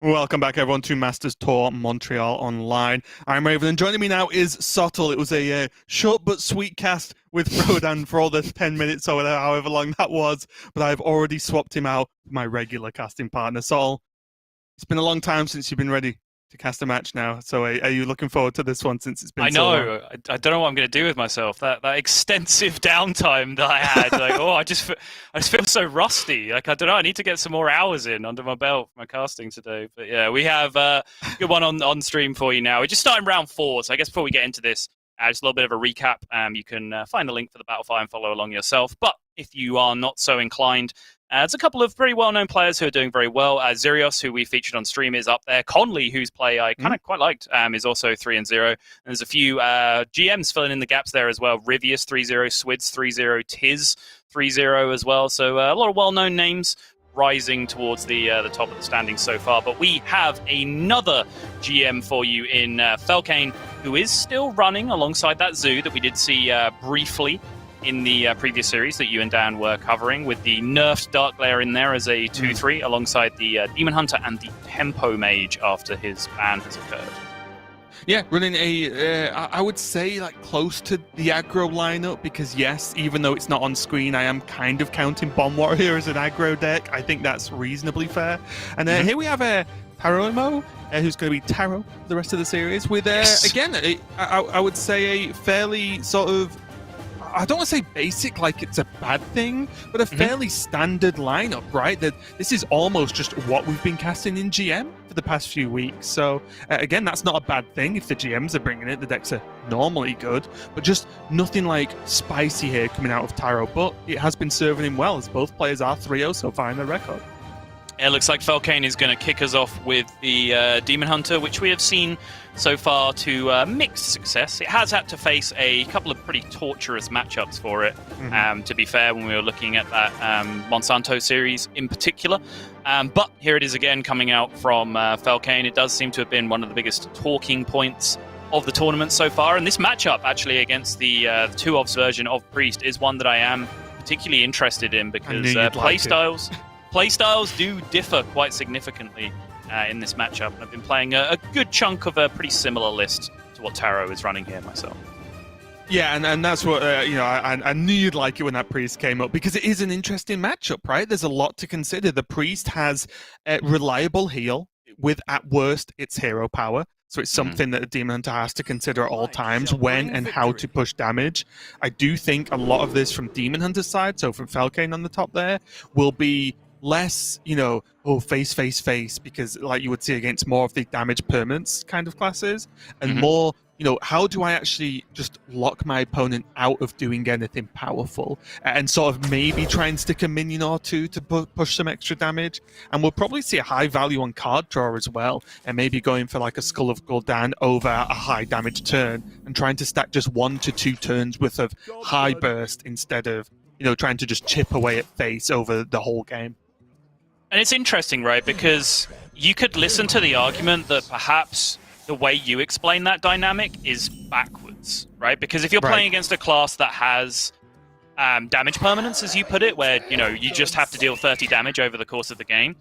Welcome back, everyone, to Masters Tour Montreal Online. I'm Raven, and joining me now is Sottle. It was a short but sweet cast with Rodan for all the 10 minutes or whatever, however long that was, but I've already swapped him out for my regular casting partner. Sottle, it's been a long time since you've been ready to cast a match now, so are you looking forward to this one since it's been so long? I know. I don't know what I'm going to do with myself. That extensive downtime that I had, I just feel so rusty. Like, I don't know. I need to get some more hours in under my belt for my casting today. But yeah, we have a good one on stream for you now. We're just starting round 4, so I guess before we get into this, just a little bit of a recap. You can find a link for the Battlefire and follow along yourself. But if you are not so inclined, there's a couple of pretty well-known players who are doing very well. Zirios, who we featured on stream, is up there. Conley, whose play I kind of quite liked, is also 3-0. And there's a few GMs filling in the gaps there as well. Rivius 3-0, Swids 3-0, Tiz 3-0 as well. So a lot of well-known names rising towards the top of the standings so far. But we have another GM for you in Felkane, who is still running alongside that Zoo that we did see briefly in the previous series that you and Dan were covering, with the nerfed Dark Lair in there as a 2-3 alongside the Demon Hunter and the Tempo Mage after his ban has occurred. Yeah, running I would say like close to the aggro lineup, because yes, even though it's not on screen, I am kind of counting Bomb Warrior as an aggro deck. I think that's reasonably fair. And here we have Taroimo, who's going to be Taro for the rest of the series, with, again, I would say a fairly sort of, I don't want to say basic like it's a bad thing, but a fairly standard lineup, right? That this is almost just what we've been casting in GM for the past few weeks. So again, that's not a bad thing if the GMs are bringing it. The decks are normally good, but just nothing like spicy here coming out of Taro. But it has been serving him well, as both players are 3-0 so far in the record. It looks like Felkane is going to kick us off with the Demon Hunter, which we have seen so far to mixed success. It has had to face a couple of pretty torturous matchups for it, to be fair, when we were looking at that Monsanto series in particular. But here it is again coming out from Felkane. It does seem to have been one of the biggest talking points of the tournament so far. And this matchup, actually, against the 2-Ofs version of Priest is one that I am particularly interested in, because playstyles do differ quite significantly in this matchup. And I've been playing a good chunk of a pretty similar list to what Taro is running here myself. Yeah, and that's what, I knew you'd like it when that Priest came up, because it is an interesting matchup, right? There's a lot to consider. The Priest has a reliable heal with, at worst, its hero power. So it's something that a Demon Hunter has to consider at all times, when and how to push damage. I do think a lot of this from Demon Hunter's side, so from Felkane on the top there, will be less, face, because like you would see against more of the damage permanence kind of classes, and more, how do I actually just lock my opponent out of doing anything powerful, and sort of maybe try and stick a minion or two to push some extra damage. And we'll probably see a high value on card draw as well, and maybe going for like a Skull of Gul'dan over a high damage turn, and trying to stack just 1 to 2 turns worth of high burst instead of, trying to just chip away at face over the whole game. And it's interesting, right? Because you could listen to the argument that perhaps the way you explain that dynamic is backwards, right? Because if you're playing against a class that has damage permanence, as you put it, where, you just have to deal 30 damage over the course of the game,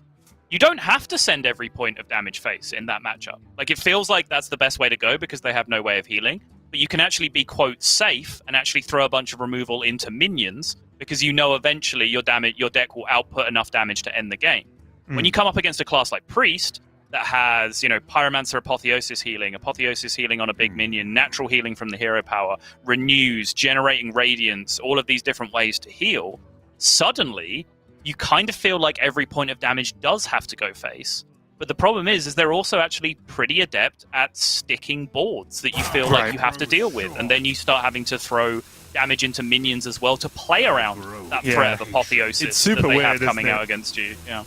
you don't have to send every point of damage face in that matchup. Like, it feels like that's the best way to go because they have no way of healing. But you can actually be, quote, safe and actually throw a bunch of removal into minions, because eventually your deck will output enough damage to end the game. When you come up against a class like Priest that has, Pyromancer Apotheosis healing on a big minion, natural healing from the hero power, renews, generating radiance, all of these different ways to heal, suddenly you kind of feel like every point of damage does have to go face. But the problem is they're also actually pretty adept at sticking boards that you feel like you have to deal with. And then you start having to throw damage into minions as well to play around that threat of Apotheosis it's super that they weird, have coming out against you. Yeah.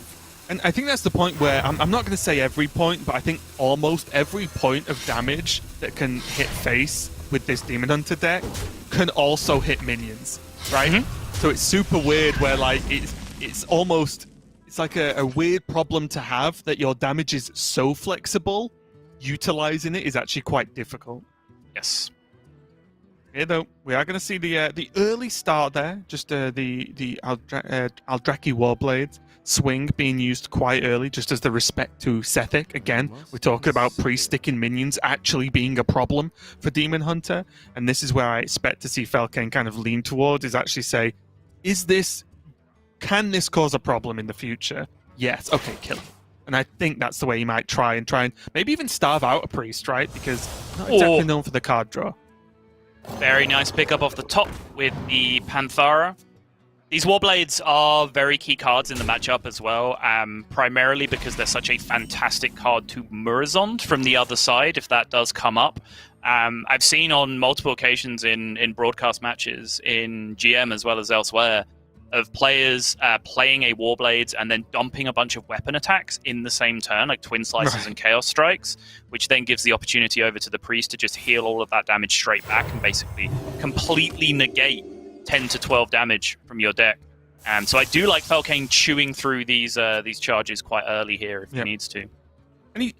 And I think that's the point where, I'm not going to say every point, but I think almost every point of damage that can hit face with this Demon Hunter deck can also hit minions, right? So it's super weird where, like, it's almost... It's like a weird problem to have, that your damage is so flexible, utilizing it is actually quite difficult. Yes. Here, though, we are going to see the early start there. Just the Aldraki Warblades swing being used quite early, just as the respect to Sethic. Again, we're talking about pre-sticking minions actually being a problem for Demon Hunter, and this is where I expect to see Felkane kind of lean towards, is actually say, can this cause a problem in the future? Yes. Okay, kill it. And I think that's the way he might try and maybe even starve out a priest, right? Because not exactly known for the card draw. Very nice pickup off the top with the Panthara. These Warblades are very key cards in the matchup as well, primarily because they're such a fantastic card to Murazond from the other side, if that does come up. I've seen on multiple occasions in broadcast matches, in GM as well as elsewhere, of players playing a Warblades and then dumping a bunch of weapon attacks in the same turn, like Twin Slices and Chaos Strikes, which then gives the opportunity over to the Priest to just heal all of that damage straight back and basically completely negate 10 to 12 damage from your deck. So I do like Felkane chewing through these charges quite early here if he needs to. And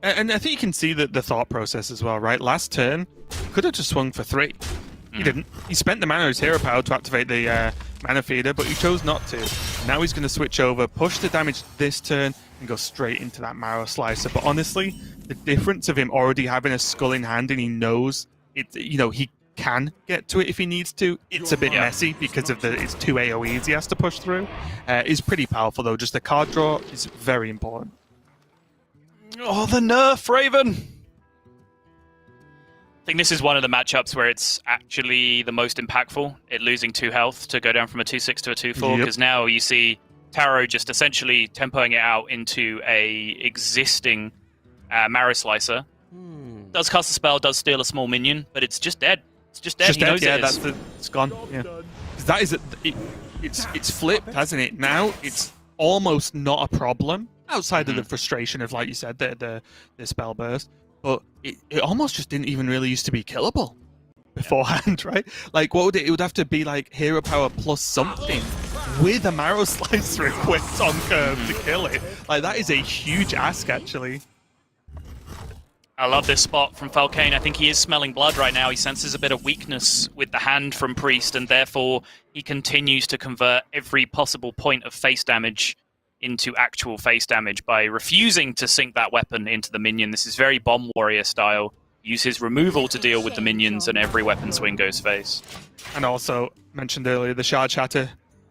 and I think you can see the thought process as well, right? Last turn, he could have just swung for 3. He didn't. He spent the mana of his hero power to activate the mana feeder, but he chose not to. Now he's going to switch over, push the damage this turn, and go straight into that Marrow Slicer. But honestly, the difference of him already having a skull in hand and he knows it, he can get to it if he needs to. It's a bit messy because of it's 2 AoEs he has to push through. Is pretty powerful though. Just the card draw is very important. Oh, the nerf, Raven! I think this is one of the matchups where it's actually the most impactful, it losing 2 health to go down from a 2-6 to a 2-4, because now you see Taro just essentially tempoing it out into a existing Marrow Slicer. Does cast a spell, does steal a small minion, but it's just dead. It's just dead. He knows it is. It's gone. Yeah. That is it's flipped, hasn't it? Now it's almost not a problem outside of the frustration of, like you said, the spell burst. But it almost just didn't even really used to be killable beforehand, right? Like, what would it would have to be like hero power plus something with a Marrow Slicer equipped on curve to kill it. Like, that is a huge ask, actually. I love this spot from Felkane. I think he is smelling blood right now. He senses a bit of weakness with the hand from Priest, and therefore he continues to convert every possible point of face damage into actual face damage by refusing to sink that weapon into the minion. This is very Bomb Warrior style. Use his removal to deal with the minions, and every weapon swing goes face. And also, mentioned earlier, the Shard Shatter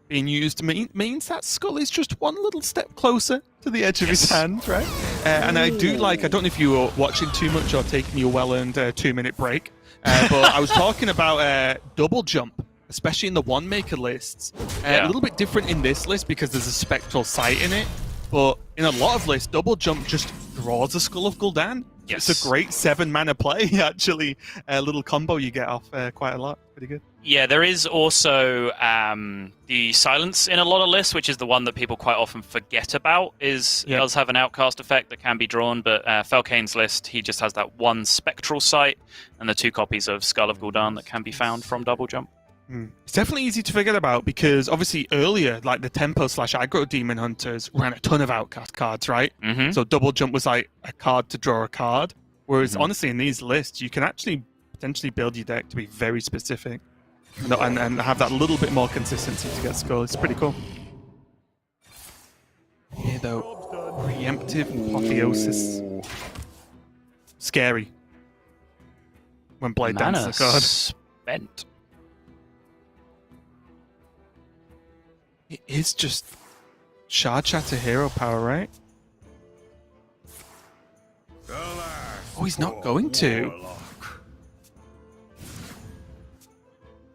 being used means that Skull is just one little step closer to the edge of his hand, right? And I do like, I don't know if you were watching too much or taking your well-earned 2-minute break, but I was talking about double jump, especially in the one-maker lists. A little bit different in this list because there's a Spectral Sight in it, but in a lot of lists, double jump just draws a Skull of Gul'dan. Yes. It's a great 7-mana play, actually. A little combo you get off quite a lot. Pretty good. Yeah, there is also the Silence in a lot of lists, which is the one that people quite often forget about. It does have an outcast effect that can be drawn, but Felkane's list, he just has that one Spectral Sight and the 2 copies of Skull of Gul'dan that can be found from double jump. It's definitely easy to forget about because obviously earlier, like the Tempo/Aggro Demon Hunters ran a ton of outcast cards, right? So double jump was like a card to draw a card. Whereas honestly, in these lists, you can actually potentially build your deck to be very specific and have that little bit more consistency to get Skull. It's pretty cool. Here though, preemptive Apotheosis. Scary. When Blade Dance's a card. Spent. It is just Shard Shatter hero power, right? Oh, he's not going to.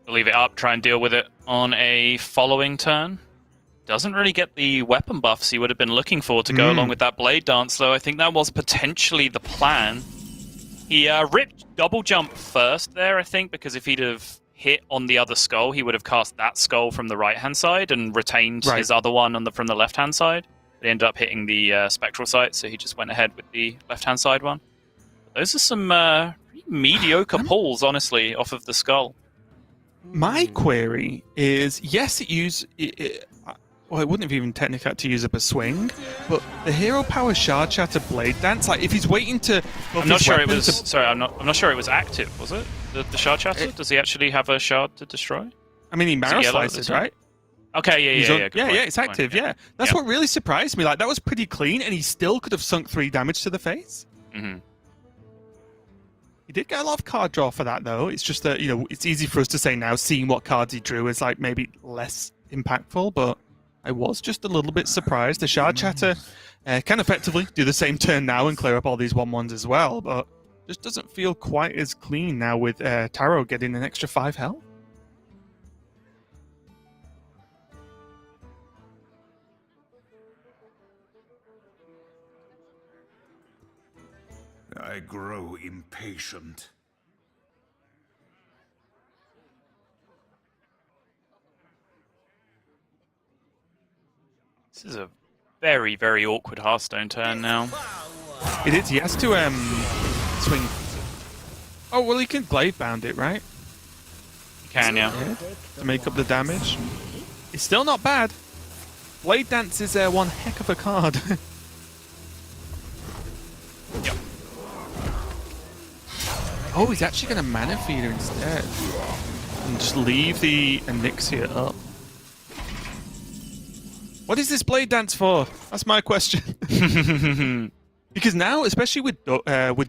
Leave it up, try and deal with it on a following turn. Doesn't really get the weapon buffs he would have been looking for to go along with that Blade Dance, though. I think that was potentially the plan. He ripped double jump first there, I think, because if he'd have hit on the other skull, he would have cast that skull from the right-hand side and retained his other one from the left-hand side. They ended up hitting the Spectral Sight, so he just went ahead with the left-hand side one. But those are some pretty mediocre pulls, honestly, off of the skull. My query is, yes, well, it wouldn't have even technically had to use up a swing, but the hero power Shard Shatter Blade Dance, like if he's waiting to... I'm not sure it was... Sorry, I'm not sure it was active, was it? the shard chatter? Does he actually have a shard to destroy? I mean, he marrow slices, right? Okay, yeah. Yeah, it's active, yeah. That's what really surprised me. Like, that was pretty clean, and he still could have sunk 3 damage to the face. Mm-hmm. He did get a lot of card draw for that, though. It's just that, it's easy for us to say now, seeing what cards he drew is, like, maybe less impactful, but I was just a little bit surprised. The shard chatter can effectively do the same turn now and clear up all these 1/1s as well, but just doesn't feel quite as clean now with Taro getting an extra 5 health. I grow impatient. This is a very, very awkward Hearthstone turn now. It is. He has to swing. Oh, well, he can glaive bound it, right? He can, yeah. To make up the damage. It's still not bad. Blade Dance is one heck of a card. Yep. Oh, he's actually going to Mana Feeder instead. And just leave the Elixir up. What is this Blade Dance for? That's my question. Because now, especially with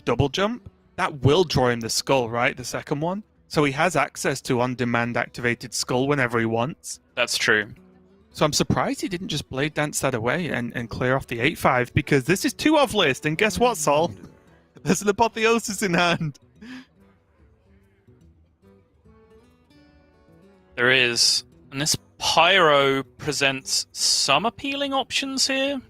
Double Jump, that will draw him the Skull, right? The second one. So he has access to on-demand activated Skull whenever he wants. That's true. So I'm surprised he didn't just Blade Dance that away and clear off the 8/5, because this is 2 off list, and guess what, Sol? There's an Apotheosis in hand. There is. And this Pyro presents some appealing options here.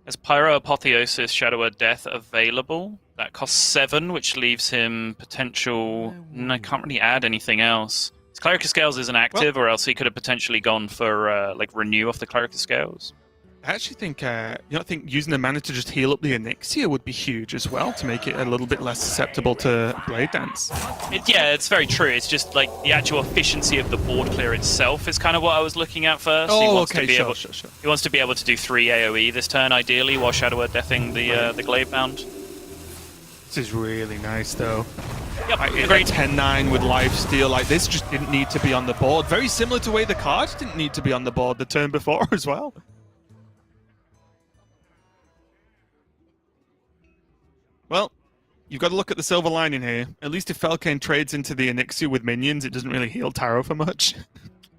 There's Pyro, Apotheosis, Shadow of Death available. That costs 7, which leaves him potential... I can't really add anything else. His Cleric of Scales isn't active, or else he could have potentially gone for Renew off the Cleric of Scales. I actually think, I think using the mana to just heal up the Elixir would be huge as well, to make it a little bit less susceptible to Blade Dance. It's very true. It's just like the actual efficiency of the board clear itself is kind of what I was looking at first. Oh, he wants okay, to be sure. He wants to be able to do 3 AoE this turn, ideally, while Shadow of Deathing the Glaive Bound. This is really nice, though. Yep, Like, agreed. 10-9 with Lifesteal, like, this just didn't need to be on the board. Very similar to the way the cards didn't need to be on the board the turn before as well. Well, you've got to look at the silver lining here. At least if Felkane trades into the Elixir with minions, it doesn't really heal Taro for much.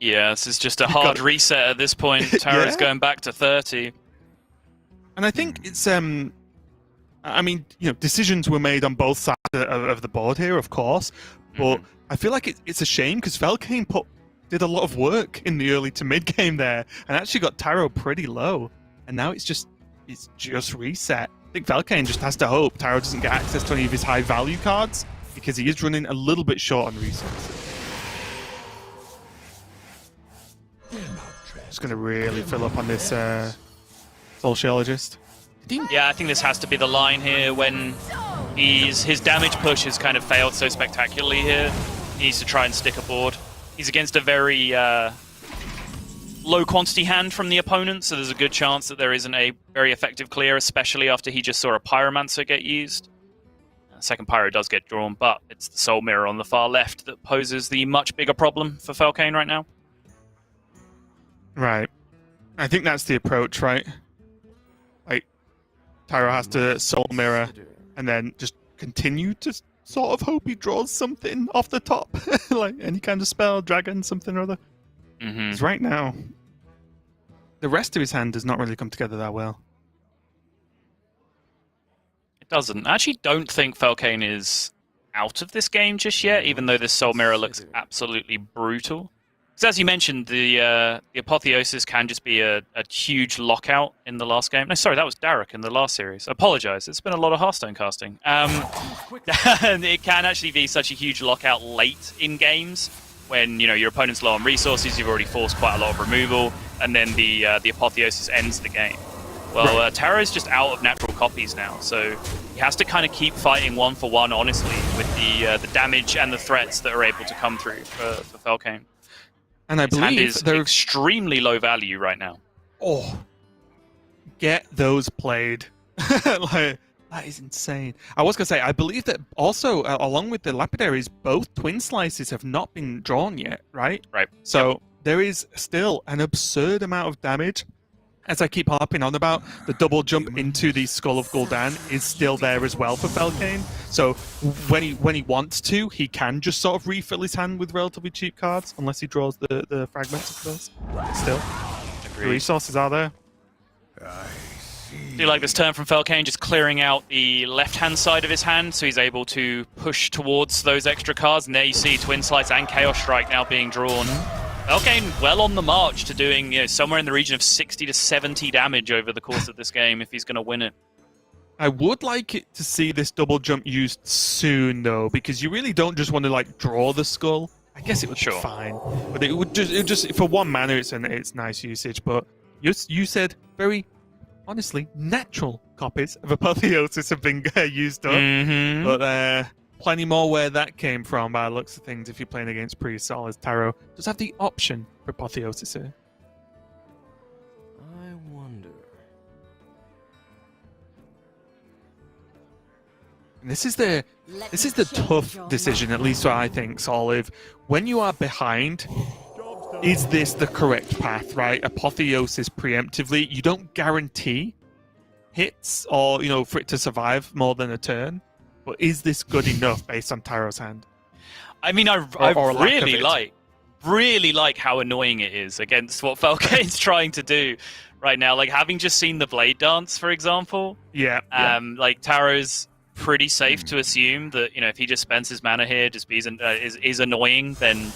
Yeah, this is just a hard reset at this point. Taro's going back to 30. And I think it's, I mean, decisions were made on both sides of the board here, of course, but I feel like it's a shame because Felkane did a lot of work in the early to mid game there and actually got Taro pretty low. And now it's just reset. I think Felkane just has to hope Taro doesn't get access to any of his high value cards because he is running a little bit short on resources. Just going to really fill up on this Soulsheologist. Yeah, I think this has to be the line here when his damage push has kind of failed so spectacularly here. He needs to try and stick a board. He's against a very low quantity hand from the opponent, so there's a good chance that there isn't a very effective clear, especially after he just saw a Pyromancer get used. Second Pyro does get drawn, but it's the Soul Mirror on the far left that poses the much bigger problem for Felkane right now. Right. I think that's the approach, right? Like, Taro has to Soul Mirror and then just continue to sort of hope he draws something off the top. Like any kind of spell, dragon, something or other. Because right now, the rest of his hand does not really come together that well. It doesn't. I actually don't think Felkane is out of this game just yet, even though this Soul Mirror looks absolutely brutal. Because as you mentioned, the Apotheosis can just be a huge lockout in the last game. No, sorry, that was Darek in the last series. I apologize. It's been a lot of Hearthstone casting. It can actually be such a huge lockout late in games when your opponent's low on resources, you've already forced quite a lot of removal, and then the Apotheosis ends the game. Well, Taro's just out of natural copies now, so he has to kind of keep fighting one for one, honestly, with the damage and the threats that are able to come through for Felkane. And I believe is extremely low value right now. Oh, get those played. Like, That is insane. I was going to say, I believe that also, along with the Lapidaries, both Twin Slices have not been drawn yet, right? Right. So there is still an absurd amount of damage. As I keep harping on about, the double jump into the Skull of Gul'dan is still there as well for Felkane. So when he wants to, he can just sort of refill his hand with relatively cheap cards, unless he draws the fragments, of course. Still, the resources are there. Do you like this turn from Felkane, just clearing out the left-hand side of his hand, so he's able to push towards those extra cards? And there you see Twin Slice and Chaos Strike now being drawn. Felkane well on the march to doing somewhere in the region of 60 to 70 damage over the course of this game if he's going to win it. I would like it to see this double jump used soon, though, because you really don't just want to like draw the skull. I guess it would be fine, but it would just for 1 mana, it's nice usage. But you said very honestly natural copies of Apotheosis have been used up, but plenty more where that came from by the looks of things. If you're playing against priests, all as Taro does have the option for Apotheosis here. I wonder. And this is the tough decision, at least what I think, Solive. When you are behind, is this the correct path, right? Apotheosis preemptively. You don't guarantee hits or, for it to survive more than a turn. But is this good enough based on Taro's hand? I mean, I really like how annoying it is against what Felkane's trying to do right now. Like, having just seen the Blade Dance, for example. Like, Taro's pretty safe to assume that, if he just spends his mana here, just is annoying, then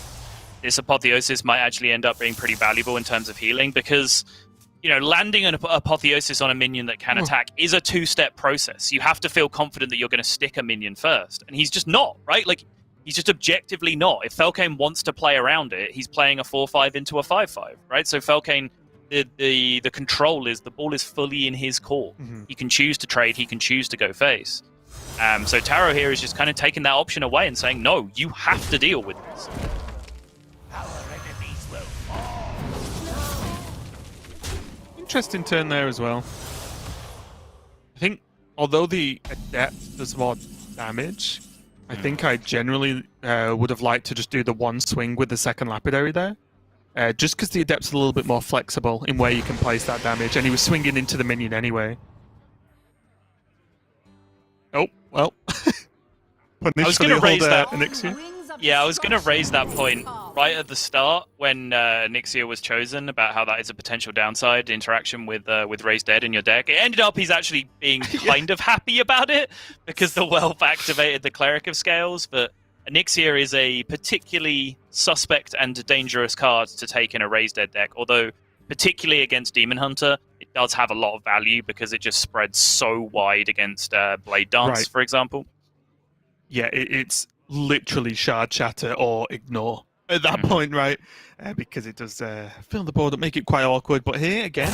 this Apotheosis might actually end up being pretty valuable in terms of healing, because landing an Apotheosis on a minion that can attack is a 2-step process. You have to feel confident that you're going to stick a minion first. And he's just not, right? Like, he's just objectively not. If Felkane wants to play around it, he's playing a 4-5 into a 5-5, right? So Felkane, the control is, the ball is fully in his court. He can choose to trade, he can choose to go face. So Taro here is just kind of taking that option away and saying, no, you have to deal with this. Interesting turn there as well. I think, although the Adept does more damage, I think I generally would have liked to just do the one swing with the second Lapidary there. Just because the Adept's a little bit more flexible in where you can place that damage, and he was swinging into the minion anyway. Oh, well. I was going to raise that. Nixia. Yeah, I was going to raise that point right at the start when Nixia was chosen, about how that is a potential downside interaction with Raised Dead in your deck. It ended up he's actually being kind of happy about it because the Whelp activated the Cleric of Scales, but Nixia is a particularly suspect and dangerous card to take in a Raised Dead deck, although particularly against Demon Hunter, it does have a lot of value because it just spreads so wide against Blade Dance, for example. Yeah, it's literally Shard Shatter or Ignore at that point, right? Because it does fill the board up, make it quite awkward. But here, again,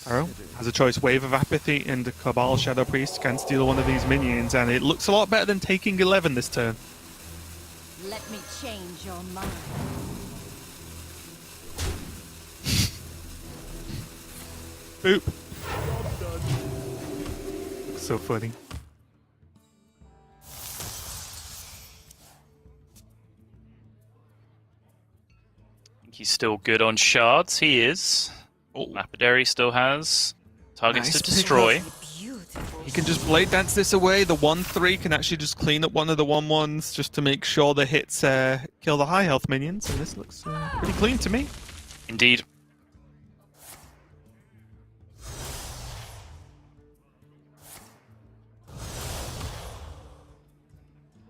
Taro has a choice. Wave of Apathy and the Cabal Shadow Priest can steal one of these minions, and it looks a lot better than taking 11 this turn. Let me change your mind. Boop. So funny. He's still good on shards. He is. Lapidary still has targets to destroy. He can just Blade Dance this away. The 1/3 can actually just clean up one of the 1/1s just to make sure the hits kill the high health minions. And this looks pretty clean to me. Indeed.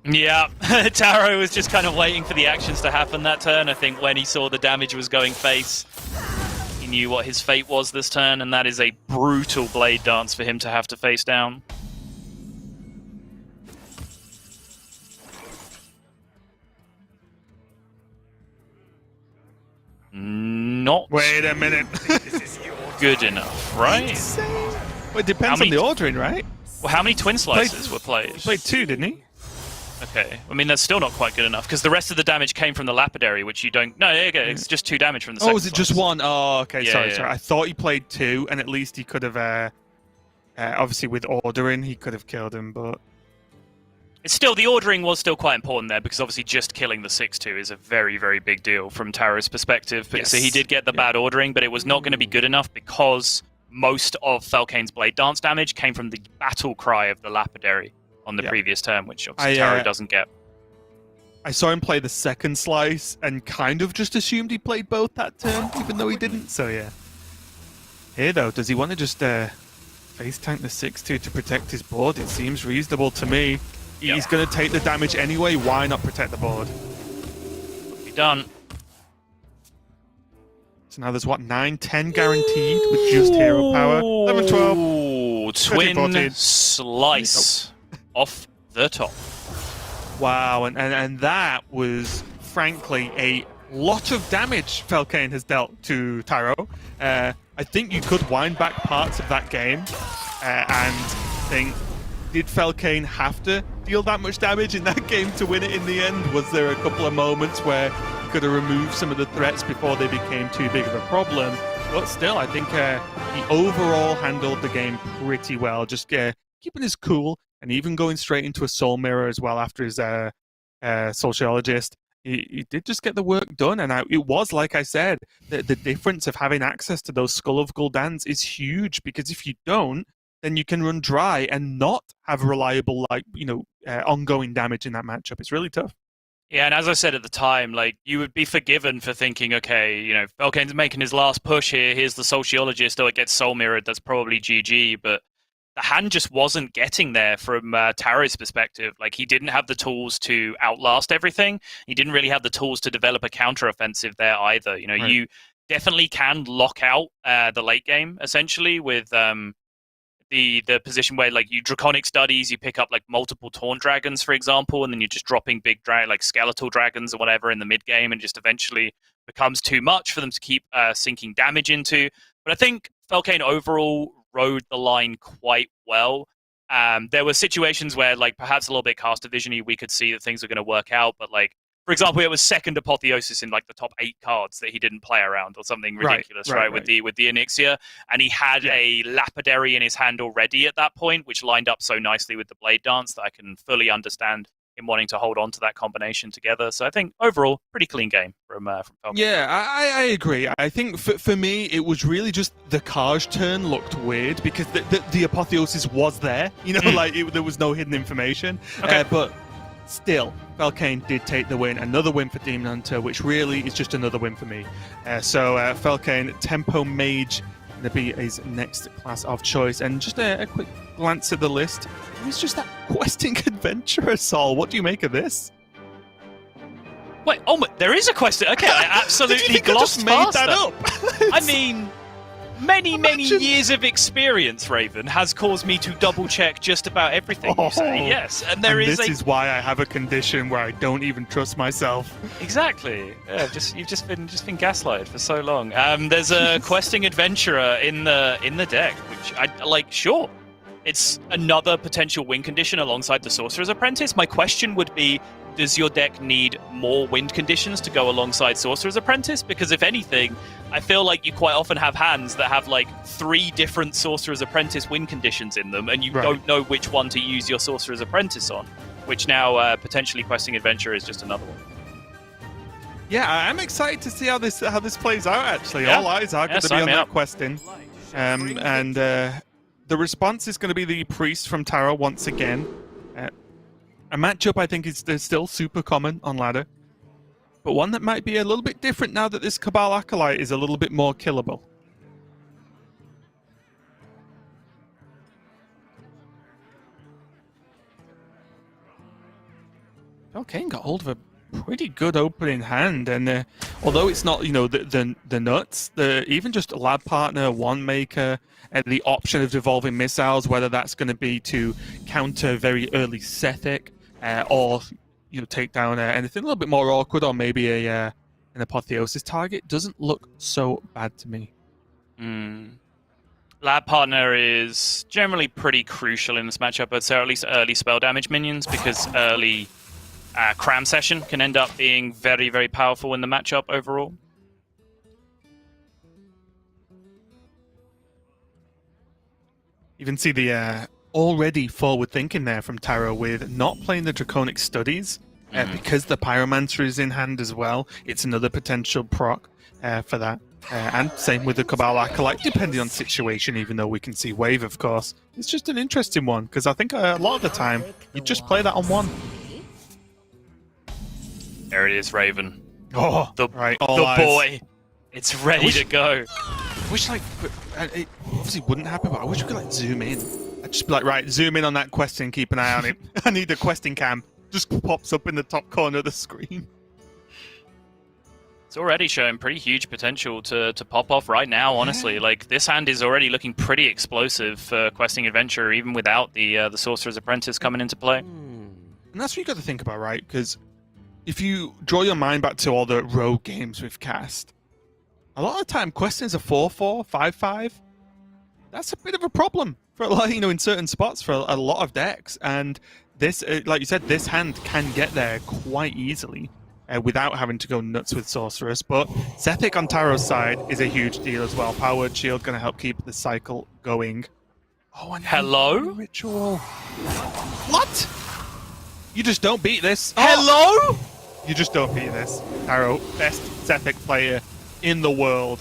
Yeah, Taro was just kind of waiting for the actions to happen that turn. I think when he saw the damage was going face, he knew what his fate was this turn, and that is a brutal Blade Dance for him to have to face down. Not Wait a minute. good enough, right? Well, it depends on the ordering, right? Well, how many Twin Slices were played? He played 2, didn't he? Okay, I mean that's still not quite good enough because the rest of the damage came from the Lapidary, which you don't. No, it's just 2 damage from the. Oh, was it just 1? Oh, okay. Yeah, sorry. I thought he played 2, and at least he could have Obviously, with ordering, he could have killed him, but It's still, the ordering was still quite important there, because obviously just killing the 6-2 is a very, very big deal from Taro's perspective. Yes. So he did get the bad ordering, but it was not going to be good enough because most of Felkane's Blade Dance damage came from the battle cry of the Lapidary on the previous turn, which obviously Taro doesn't get. I saw him play the second slice and kind of just assumed he played both that turn, even though he didn't. So yeah. Here though, does he want to just face tank the 6-2 to protect his board? It seems reasonable to me. He's going to take the damage anyway. Why not protect the board? Be done. So now there's what, 9-10 guaranteed with just hero power. 11-12. Twin slice off the top. Wow, and that was frankly a lot of damage Felkane has dealt to Tyro. I think you could wind back parts of that game and think, did Felkane have to deal that much damage in that game to win it in the end? Was there a couple of moments where he could have removed some of the threats before they became too big of a problem? But still, I think he overall handled the game pretty well, just keeping his cool and even going straight into a Soul Mirror as well after his Sociologist. He did just get the work done, and it was, like I said, the difference of having access to those Skull of Gul'dans is huge, because if you don't, then you can run dry and not have reliable, ongoing damage in that matchup. It's really tough. Yeah, and as I said at the time, you would be forgiven for thinking, okay, Felkane's making his last push here. Here's the Sociologist. Oh, it gets Soul Mirrored. That's probably GG. But the hand just wasn't getting there from Taro's perspective. He didn't have the tools to outlast everything. He didn't really have the tools to develop a counter-offensive there either. Right. You definitely can lock out the late game, essentially, with the position where you Draconic Studies, you pick up multiple Taunt Dragons, for example, and then you're just dropping big skeletal dragons or whatever in the mid game, and just eventually becomes too much for them to keep sinking damage into. But I think Felkane overall rode the line quite well. There were situations where perhaps a little bit caster vision-y, we could see that things were going to work out, but for example, it was second Apotheosis in the top 8 cards that he didn't play around, or something ridiculous, right? With the Onyxia, and he had a Lapidary in his hand already at that point, which lined up so nicely with the Blade Dance that I can fully understand him wanting to hold on to that combination together. So I think overall, pretty clean game from Falcon. Yeah, I agree. I think for me, it was really just the Kaj turn looked weird because the Apotheosis was there. There was no hidden information. Okay. But still, Felkane did take the win. Another win for Demon Hunter, which really is just another win for me. So Felkane, Tempo Mage, going to be his next class of choice. And just a quick glance at the list. It's just that questing adventurer, Sol. What do you make of this? Wait, there is a question. Okay, I absolutely glossed past that up. I mean, many years of experience, Raven, has caused me to double check just about everything you say. Yes, and this is why I have a condition where I don't even trust myself. Exactly. Yeah, you've just been gaslighted for so long. There's a questing adventurer in the deck, which I like. Sure, it's another potential win condition alongside the Sorcerer's Apprentice. My question would be, does your deck need more wind conditions to go alongside Sorcerer's Apprentice? Because if anything, I feel like you quite often have hands that have 3 different Sorcerer's Apprentice win conditions in them, and you don't know which one to use your Sorcerer's Apprentice on, which now potentially Questing Adventure is just another one. Yeah, I'm excited to see how this plays out, actually. Yeah. All eyes are going to be on that questing. And the response is going to be the Priest from Taro once again. A matchup I think is still super common on ladder, but one that might be a little bit different now that this Cabal Acolyte is a little bit more killable. Felkane got hold of a pretty good opening hand, and although it's not the nuts, even just a lab partner, one maker, and the option of devolving missiles, whether that's going to be to counter very early Sethic, or take down anything a little bit more awkward, or maybe an Apotheosis target, doesn't look so bad to me. Lab partner is generally pretty crucial in this matchup, I'd say, or at least early spell damage minions, because early cram session can end up being very, very powerful in the matchup overall. Even see the already forward thinking there from Taro with not playing the Draconic Studies because the Pyromancer is in hand as well. It's another potential proc for that. And same with the Cabal Acolyte, depending on situation, even though we can see Wave, of course. It's just an interesting one, because I think a lot of the time, you just play that on one. There it is, Raven. Oh, the eyes. boy. It's ready to go. I wish, like, it obviously wouldn't happen, but I wish we could, like, zoom in. I'd just be like, right, zoom in on that quest and keep an eye on it. I need a questing cam. Just pops up in the top corner of the screen. It's already showing pretty huge potential to pop off right now, honestly. Like, this hand is already looking pretty explosive for Questing Adventure, even without the Sorcerer's Apprentice coming into play. And that's what you got to think about, right? Because if you draw your mind back to all the rogue games we've cast, a lot of the time, Questing is a 4-4, 5-5. That's a bit of a problem for, like, you know, in certain spots for a lot of decks. And this, like you said, this hand can get there quite easily. Without having to go nuts with Sorceress. But Sethic on Taro's side is a huge deal as well. Powered Shield going to help keep the cycle going. Oh, and hello? Ritual. What? You just don't beat this. Hello? You just don't beat this. Taro, best Sethic player in the world.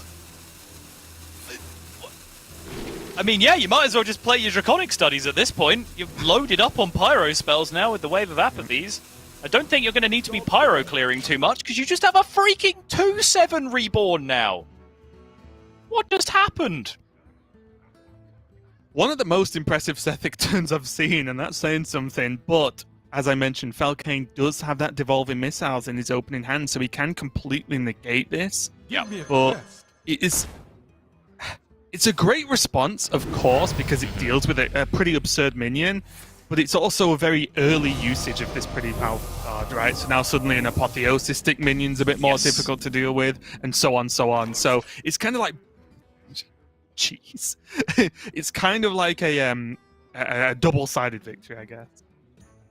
I mean, yeah, you might as well just play your Draconic Studies at this point. You've loaded up on Pyro spells now with the Wave of Apathies. I don't think you're going to need to be Pyro clearing too much, because you just have a freaking 2/7 Reborn now. What just happened? One of the most impressive Sethic turns I've seen, and that's saying something, but as I mentioned, Falcane does have that Devolving Missiles in his opening hand, so he can completely negate this. Yeah. But it's a great response, of course, because it deals with a pretty absurd minion, but it's also a very early usage of this pretty powerful card, right? So now suddenly an Apotheosistic minion's a bit more difficult to deal with, and so on, so on. So it's kind of like... Jeez. It's kind of like a double-sided victory, I guess.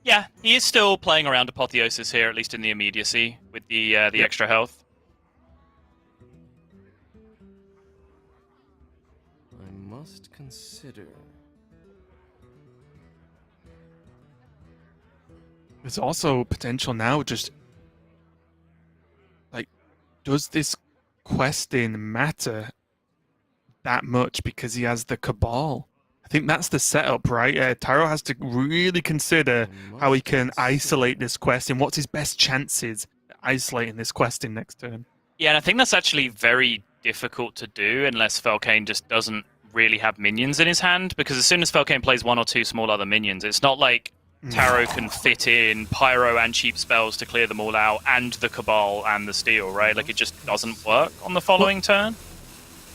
Yeah, he is still playing around Apotheosis here, at least in the immediacy, with the extra health. I must consider... There's also potential now, just... Like, does this questing matter that much because he has the Cabal? I think that's the setup, right? Taro has to really consider how he can isolate this quest and what's his best chances at isolating this questing next turn. Yeah, and I think that's actually very difficult to do unless Falcane just doesn't really have minions in his hand, because as soon as Falcane plays one or two small other minions, it's not like Taro can fit in Pyro and cheap spells to clear them all out, and the Cabal and the Steel, right? Like, it just doesn't work on the following turn.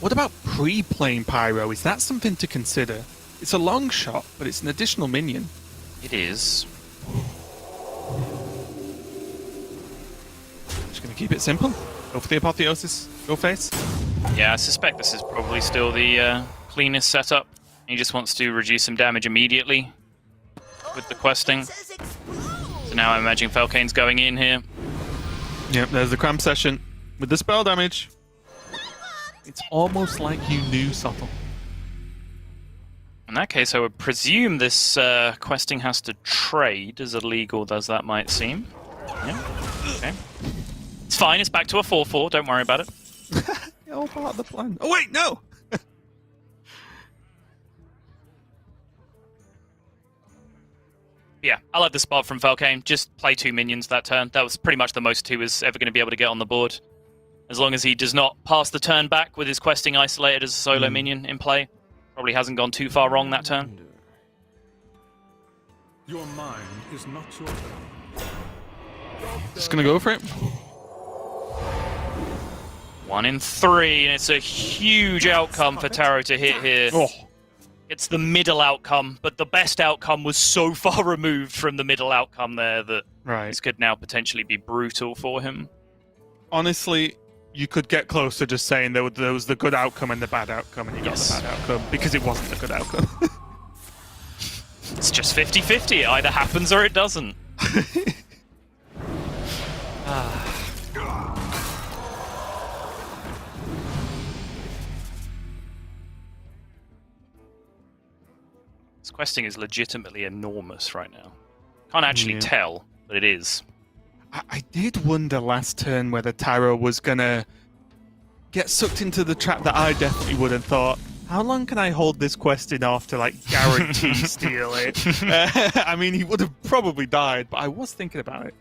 What about pre-playing Pyro? Is that something to consider? It's a long shot, but it's an additional minion. It is. Just going to keep it simple. Go for the Apotheosis. Go face. Yeah, I suspect this is probably still the cleanest setup. He just wants to reduce some damage immediately with the questing. So now I'm imagining Falcane's going in here. Yep, there's the cramp session with the spell damage. It's almost like you knew subtle. In that case, I would presume this questing has to trade, as illegal as that might seem. Yeah, okay. It's fine, it's back to a 4-4, don't worry about it. All part of the plan. Oh wait, no! Yeah, I like the spot from Falcane. Just play 2 minions that turn. That was pretty much the most he was ever going to be able to get on the board. As long as he does not pass the turn back with his questing isolated as a solo minion in play. Probably hasn't gone too far wrong that turn. Your mind is not your own. Just gonna go for it. 1 in 3, and it's a huge outcome for Taro to hit here. Oh. It's the middle outcome, but the best outcome was so far removed from the middle outcome there that this could now potentially be brutal for him. Honestly, you could get close to just saying there was the good outcome and the bad outcome, and you got the bad outcome, because it wasn't the good outcome. It's just 50-50. It either happens or it doesn't. This questing is legitimately enormous right now. Can't actually tell, but it is. I did wonder last turn whether Taro was going to get sucked into the trap that I definitely would have thought. How long can I hold this question off to, like, guarantee steal it? I mean, he would have probably died, but I was thinking about it.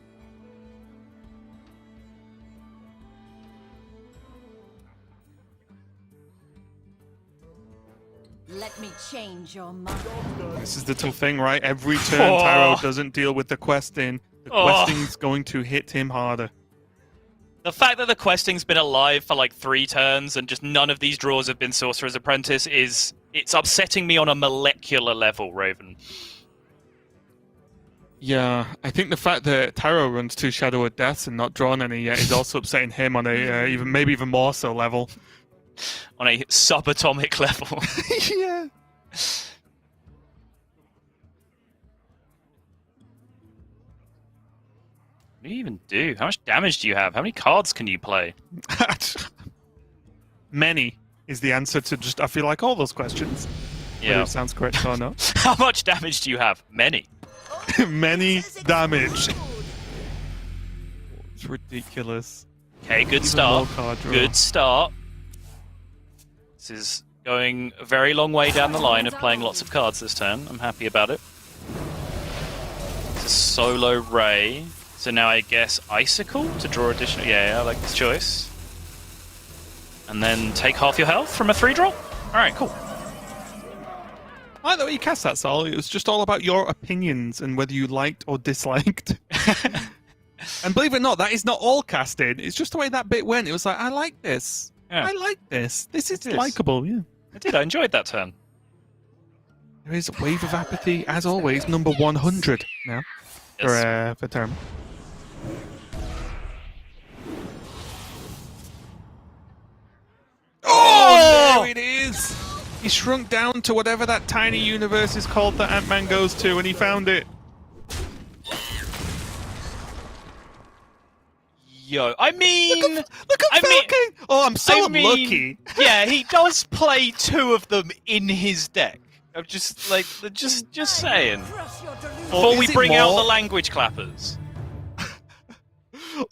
Let me change your mind. This is the tough thing, right? Every turn Taro doesn't deal with the questing, the questing's going to hit him harder. The fact that the questing's been alive for like 3 turns and just none of these draws have been Sorcerer's Apprentice it's upsetting me on a molecular level, Raven. Yeah, I think the fact that Taro runs 2 Shadow of Deaths and not drawn any yet is also upsetting him on a maybe even more so level. On a subatomic level. Yeah. What do you even do? How much damage do you have? How many cards can you play? Many is the answer to just, I feel like, all those questions. Yeah. Whether it sounds correct or not. How much damage do you have? Many. Many damage. It's ridiculous. Okay, good Even start. low card draw. Good start. This is going a very long way down the line of playing lots of cards this turn. I'm happy about it. It's a solo Ray. So now I guess Icicle to draw additional... Yeah, I like this choice. And then take half your health from a 3-drop? Alright, cool. I like the way you cast that, Sol. It was just all about your opinions and whether you liked or disliked. And believe it or not, that is not all casted. It's just the way that bit went. It was like, I like this. Yeah. I like this. This is likable, yeah. I did, I enjoyed that turn. There is Wave of Apathy, as always, number 100 now for Term. Oh, there it is! He shrunk down to whatever that tiny universe is called that Ant-Man goes to, and he found it. Yo, I mean... Look at Falcon! Oh, I'm so unlucky. Yeah, he does play 2 of them in his deck. I'm just, like, just saying. Before we bring out the language clappers.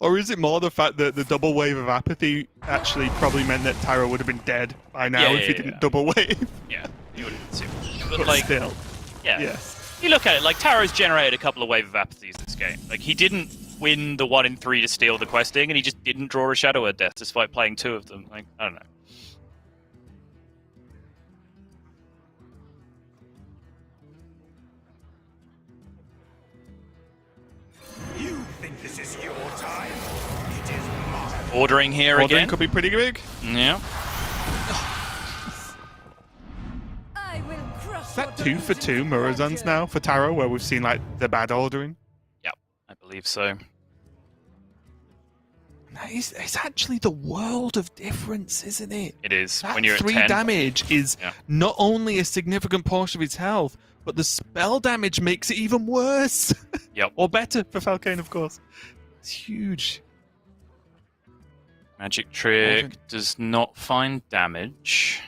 Or is it more the fact that the double wave of apathy actually probably meant that Tyro would have been dead by now if he didn't double wave? Yeah, he would have been super. But like, still. Yeah. Yes. You look at it, like, Taro's generated a couple of wave of apathies this game. Like, he didn't win the 1 in 3 to steal the questing, and he just didn't draw a Shadow of Death despite playing 2 of them. Like, I don't know. You think this is your time? It is mine. Ordering here again. Could be pretty big. Yeah. I will crush Is that 2 for 2 Murazans now for Taro, where we've seen like the bad ordering? Yep, I believe so. It's actually the world of difference, isn't it? It is. That When you're 3 at 10. damage is not only a significant portion of his health, but the spell damage makes it even worse. Yep. Or better for Falcane, of course. It's huge. Magic Trick does not find damage.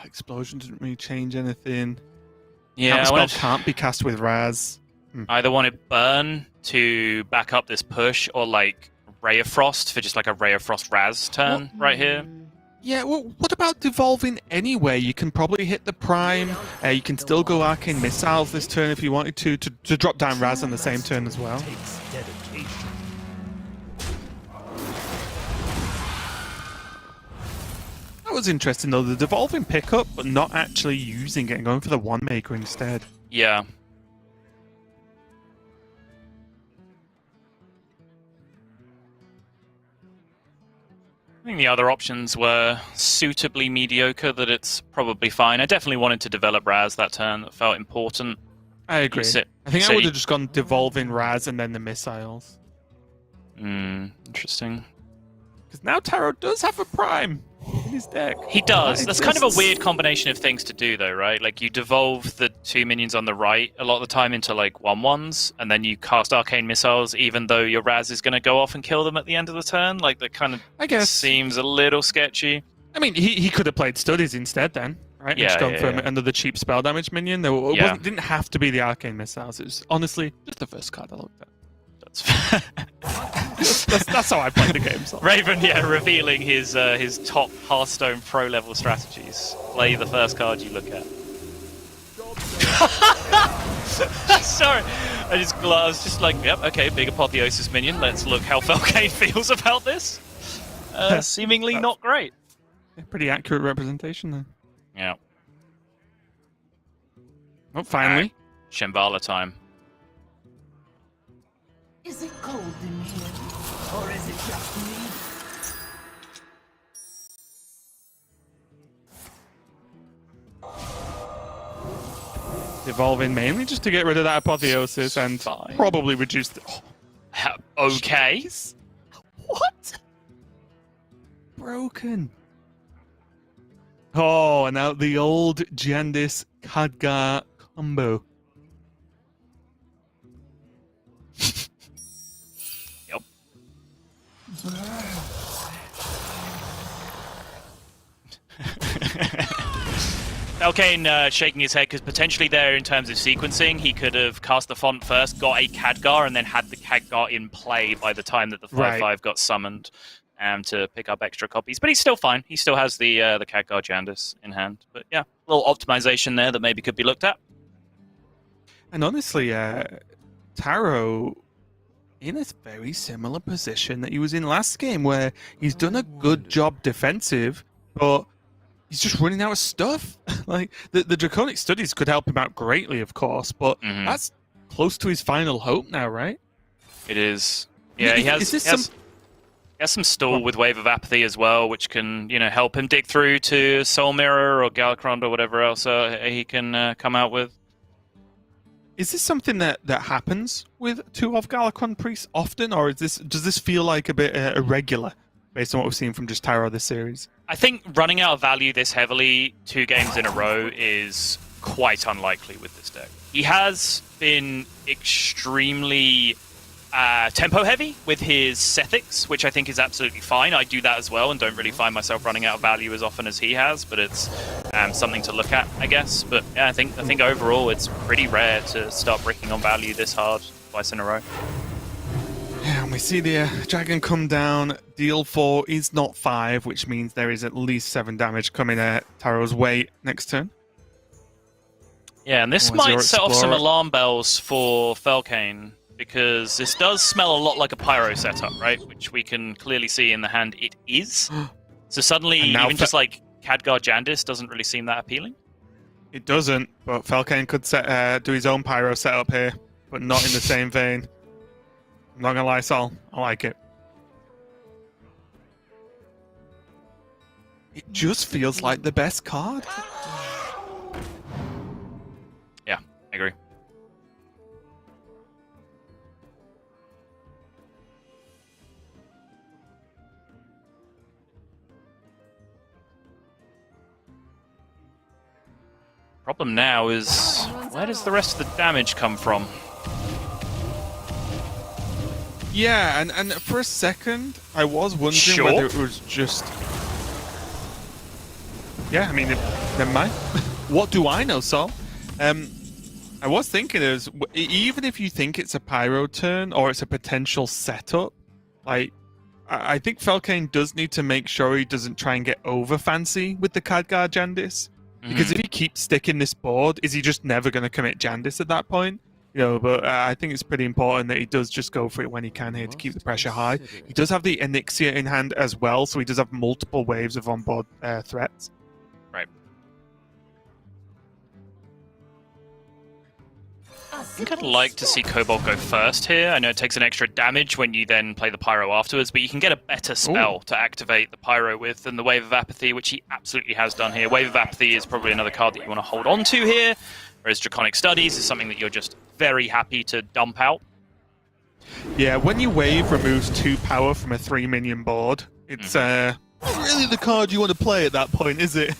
Explosion didn't really change anything. Yeah, Counterspell can't be cast with Raz. Either want to burn to back up this push, or like Ray of Frost for just like a Ray of Frost Raz turn right here. Yeah, well, what about devolving anyway? You can probably hit the Prime. You can still go Arcane Missiles this turn if you wanted to drop down Raz on the same turn as well. That was interesting though, the devolving pickup, but not actually using it and going for the One Maker instead. Yeah. I think the other options were suitably mediocre, that it's probably fine. I definitely wanted to develop Raz that turn. That felt important. I agree. I think I would have just gone devolving Raz and then the missiles. Interesting. Because now Taro does have a Prime in his deck. He does. That's kind of a weird combination of things to do, though, right? Like, you devolve the 2 minions on the right a lot of the time into, like, 1/1s, and then you cast Arcane Missiles, even though your Raz is going to go off and kill them at the end of the turn. Like, that kind of I guess seems a little sketchy. I mean, he could have played Studies instead then. right? Yeah, Just gone for yeah. another cheap spell damage minion. It didn't have to be the arcane missiles. It was honestly just the first card I looked at. That's how I played the game. So. Raven, yeah, revealing his top Hearthstone pro level strategies. Play the first card you look at. Sorry, I was just like, yep, okay, big Apotheosis minion. Let's look how Felkane feels about this. Seemingly not great. Pretty accurate representation there. Yeah. Oh, finally. Shambhala time. Is it cold in here? Or is it just me? Evolving mainly just to get rid of that Apotheosis and probably reduce the... Okay. Jeez. What? Broken. Oh, and now the old Jandis Khadgar combo. Yep. Felkane shaking his head because potentially there, in terms of sequencing, he could have cast the font first, got a Khadgar, and then had the Khadgar in play by the time that the 5/5 got summoned to pick up extra copies. But he's still fine. He still has the Khadgar Jandis in hand. But yeah, a little optimization there that maybe could be looked at. And honestly, Taro in a very similar position that he was in last game, where he's done a good job defensive, but he's just running out of stuff. Like the Draconic Studies could help him out greatly, of course, but that's close to his final hope now, right? It is. Yeah, he has some stall with Wave of Apathy as well, which can help him dig through to Soul Mirror or Galakron or whatever else he can come out with. Is this something that happens with 2 of Galakron priests often, or does this feel like a bit irregular based on what we've seen from just Taro this series? I think running out of value this heavily 2 games in a row is quite unlikely with this deck. He has been extremely tempo heavy with his Sethics, which I think is absolutely fine. I do that as well and don't really find myself running out of value as often as he has, but it's something to look at, I guess. But yeah, I think overall it's pretty rare to start bricking on value this hard twice in a row. Yeah, and we see the dragon come down. Deal 4 is not 5, which means there is at least 7 damage coming at Taro's way next turn. Yeah, and this might set off some alarm bells for Felkane, because this does smell a lot like a Pyro setup, right? Which we can clearly see in the hand it is. So suddenly, even just like Khadgar Jandis doesn't really seem that appealing. It doesn't, but Felkane could do his own Pyro setup here, but not in the same vein. I'm not gonna lie, Sol. I like it. It just feels like the best card. Yeah, I agree. Problem now is, where does the rest of the damage come from? Yeah, and for a second, I was wondering whether it was just... Yeah, I mean, never mind. What do I know, Sol? I was thinking even if you think it's a Pyro turn or it's a potential setup, like, I think Felkane does need to make sure he doesn't try and get over fancy with the Khadgar Jandis. Because if he keeps sticking this board, is he just never going to commit Jandis at that point? But I think it's pretty important that he does just go for it when he can here to keep the pressure high. He does have the Onyxia in hand as well, so he does have multiple waves of onboard threats. Right. I think I'd like to see Cobalt go first here. I know it takes an extra damage when you then play the Pyro afterwards, but you can get a better spell to activate the Pyro with than the Wave of Apathy, which he absolutely has done here. Wave of Apathy is probably another card that you want to hold on to here, whereas Draconic Studies is something that you're just very happy to dump out. Yeah, when you wave removes 2 power from a 3-minion board, it's not really the card you want to play at that point, is it?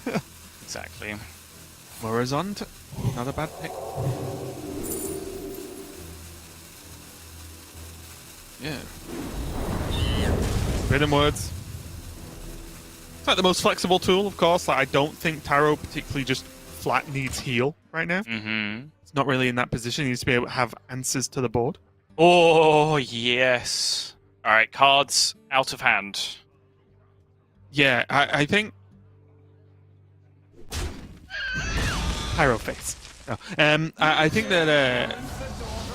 Exactly. Morozond, not a bad pick. Yeah. Rhythm words. It's not the most flexible tool, of course. Like, I don't think Taro particularly just flat needs heal right now. Mm-hmm. It's not really in that position. He needs to be able to have answers to the board. Oh, yes. All right, cards out of hand. Yeah, I think... Pyro face. No. I think that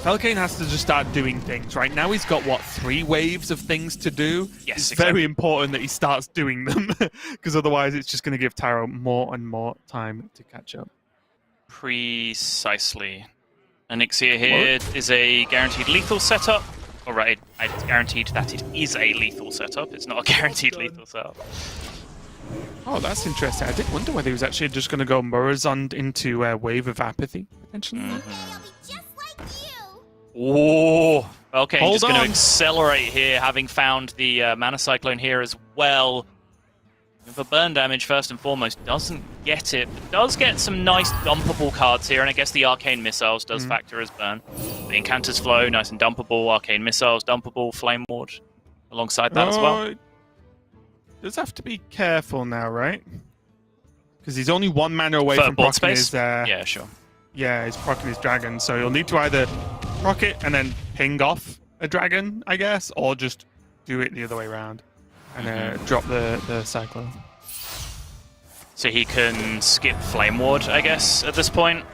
Falcane has to just start doing things. Right now he's got, what, 3 waves of things to do? Yes, It's exactly. very important that he starts doing them, because otherwise it's just going to give Taro more and more time to catch up. Precisely. Elixir here is a guaranteed lethal setup. Alright, it's guaranteed that it is a lethal setup. It's not a guaranteed lethal setup. Oh, that's interesting. I did wonder whether he was actually just going to go Murazond into Wave of Apathy, potentially. Oh, okay, Hold just going to on. accelerate here, having found the Mana Cyclone here as well. For burn damage, first and foremost, doesn't get it, but does get some nice dumpable cards here, and I guess the Arcane Missiles does factor as burn. The Incanter's Flow, nice and dumpable, Arcane Missiles, dumpable, Flame Ward alongside that as well. Does have to be careful now, right? Because he's only 1 mana away For from board proccing his... space? Yeah, sure. Yeah, he's proccing his dragon, so he'll need to either proc it and then ping off a dragon, I guess, or just do it the other way around and drop the Cyclone. So he can skip Flame Ward, I guess, at this point.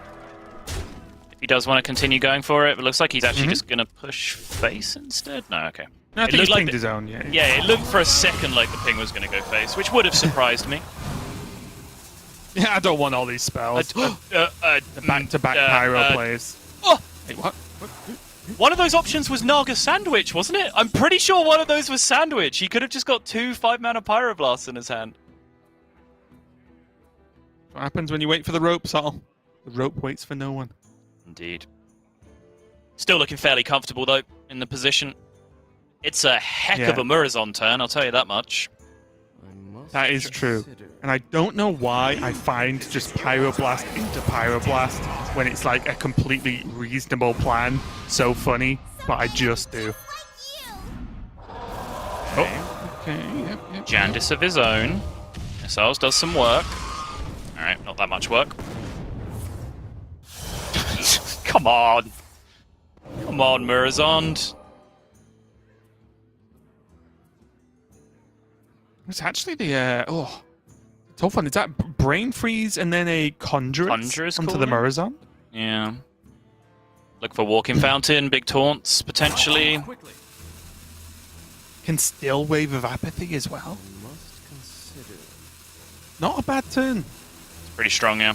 If he does want to continue going for it, it looks like he's actually just going to push face instead. No, okay. No, I It think he's looked like pinged the- his own, yeah. Yeah, it looked for a second like the ping was going to go face, which would have surprised me. Yeah, I don't want all these spells. The Back-to-back Pyro plays. Oh, Wait, what? one of those options was Naga Sandwich, wasn't it? I'm pretty sure one of those was Sandwich. He could have just got 2 5-mana Pyroblasts in his hand. What happens when you wait for the rope, Sol? The rope waits for no one. Indeed. Still looking fairly comfortable, though, in the position. It's a heck of a Murazon turn, I'll tell you that much. That is true. And I don't know why I find just Pyroblast into Pyroblast when it's like a completely reasonable plan so funny, but I just do. Oh, okay, yep. Jandis of his own. Missiles does some work. Alright, not that much work. Come on. Come on, Murazond. It's actually the, tough one. Is that Brain Freeze and then a Conjurers onto the called it? Murazon? Yeah. Look for Walking Fountain, big taunts, potentially. Can still Wave of Apathy as well. Must consider. Not a bad turn. It's pretty strong, yeah.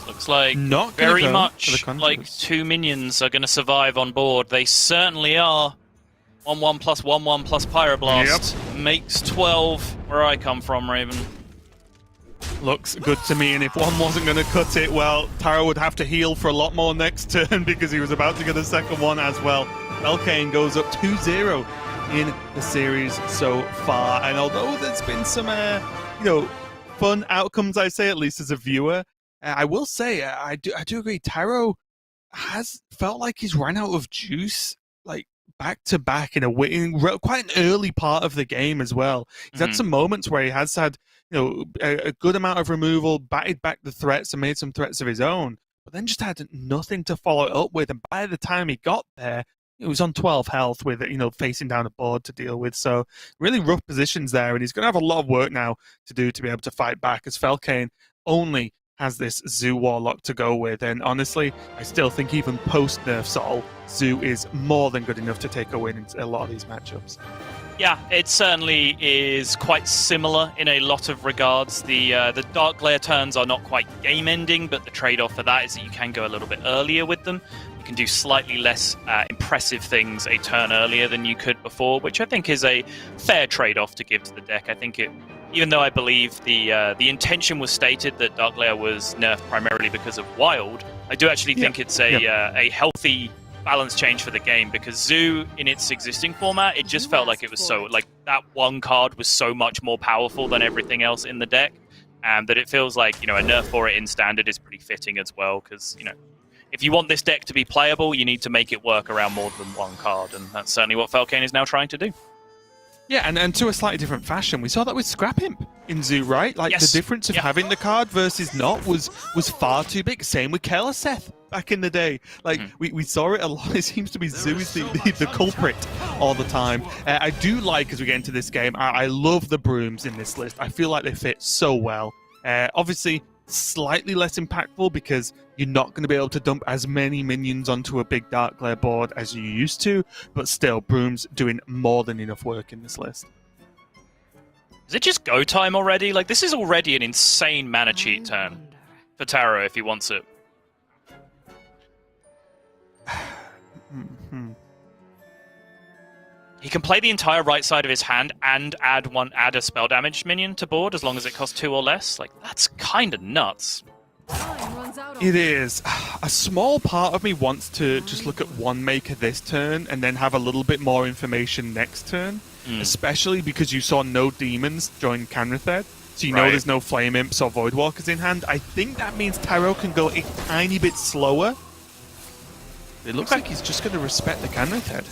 Looks like Not gonna very go for much the Conjurers. like 2 minions are going to survive on board. They certainly are. 1/1 plus 1/1 plus Pyroblast makes 12 where I come from, Raven. Looks good to me, and if one wasn't going to cut it, well, Taro would have to heal for a lot more next turn because he was about to get a second one as well. Belkane goes up 2-0 in the series so far, and although there's been some, fun outcomes, I say, at least as a viewer, I will say, I do agree, Taro has felt like he's run out of juice, like, back-to-back in quite an early part of the game as well. He's had some moments where he has had a good amount of removal, batted back the threats and made some threats of his own, but then just had nothing to follow it up with. And by the time he got there, he was on 12 health with, facing down a board to deal with. So really rough positions there. And he's going to have a lot of work now to do to be able to fight back, as Felkane only has this Zoo Warlock to go with. And honestly, I still think even post-nerf Sol, Zoo is more than good enough to take a win in a lot of these matchups. Yeah, it certainly is quite similar in a lot of regards. The Dark Glare turns are not quite game-ending, but the trade-off for that is that you can go a little bit earlier with them. You can do slightly less impressive things a turn earlier than you could before, which I think is a fair trade-off to give to the deck. I think it, even though I believe the intention was stated that Dark Glare was nerfed primarily because of Wild, I do actually think it's a healthy balance change for the game, because Zoo in its existing format, it just felt like it was so, like, that one card was so much more powerful than everything else in the deck, and that it feels like, a nerf for it in standard is pretty fitting as well, because, if you want this deck to be playable, you need to make it work around more than one card, and that's certainly what Falcane is now trying to do. Yeah, and to a slightly different fashion. We saw that with Scrap Imp in Zoo, right? Like, Yes. the difference of having the card versus not was far too big. Same with Keleseth back in the day. Like, we saw it a lot. It seems to be Zoo is the culprit all the time. I do like, as we get into this game, I love the brooms in this list. I feel like they fit so well. Obviously, slightly less impactful because you're not going to be able to dump as many minions onto a big Dark Glare board as you used to, but still, brooms doing more than enough work in this list. Is it just go time already? Like, this is already an insane mana cheat turn for Taro if he wants it. He can play the entire right side of his hand and add a spell damage minion to board as long as it costs 2 or less. Like, that's kind of nuts. It is. A small part of me wants to just look at one maker this turn and then have a little bit more information next turn, especially because you saw no demons join Canrathed, so you know there's no Flame Imps or Voidwalkers in hand. I think that means Taro can go a tiny bit slower. It looks like he's just going to respect the Canrathed.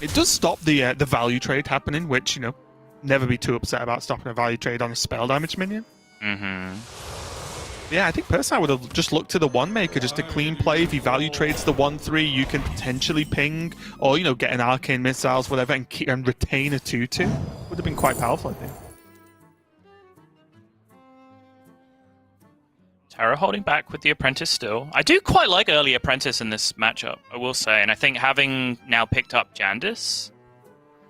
It does stop the value trade happening, which, you know, never be too upset about stopping a value trade on a spell damage minion. Yeah, I think personally I would have just looked to the one maker just to clean play. If he value trades the 1/3, you can potentially ping, or, you know, get an arcane missiles, whatever, and retain a 2/2. Would have been quite powerful, I think. Taro holding back with the Apprentice still. I do quite like early Apprentice in this matchup, I will say, and I think having now picked up Jandis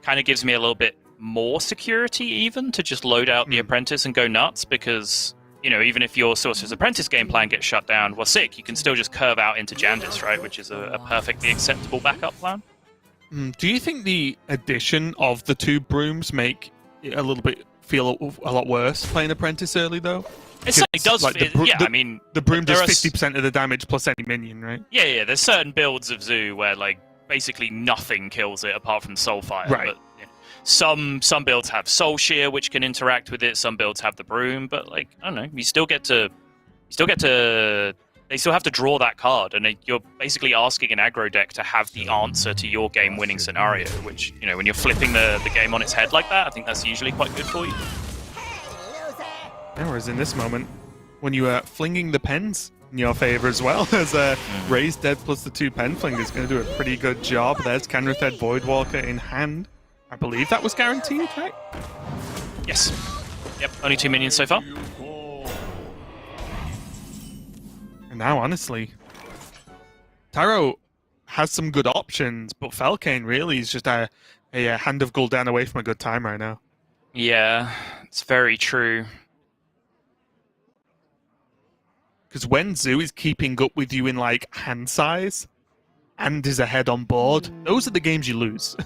kind of gives me a little bit more security even to just load out the Apprentice and go nuts, because, you know, even if your Sorcerer's Apprentice game plan gets shut down, well, sick, you can still just curve out into Jandis, right, which is a perfectly acceptable backup plan. Do you think the addition of the 2 brooms make it a little bit feel a lot worse playing Apprentice early, though? It certainly does. Like I mean, the broom does 50% of the damage plus any minion, right? Yeah. There's certain builds of Zoo where, like, basically nothing kills it apart from Soulfire. Right. But, you know, some builds have Soul Shear, which can interact with it. Some builds have the broom, but, like, I don't know. They still have to draw that card, and you're basically asking an aggro deck to have the answer to your game-winning scenario. Which, you know, when you're flipping the game on its head like that, I think that's usually quite good for you. Whereas in this moment, when you are flinging the pens in your favor as well, as Raised Dead plus the 2 pen fling is going to do a pretty good job. There's Canrathed Voidwalker in hand. I believe that was guaranteed, right? Yes. Yep, only 2 minions so far. And now, honestly, Taro has some good options, but Falcane really is just a hand of Gul'dan away from a good time right now. Yeah, it's very true. Because when Zoo is keeping up with you in, like, hand size and is ahead on board, those are the games you lose.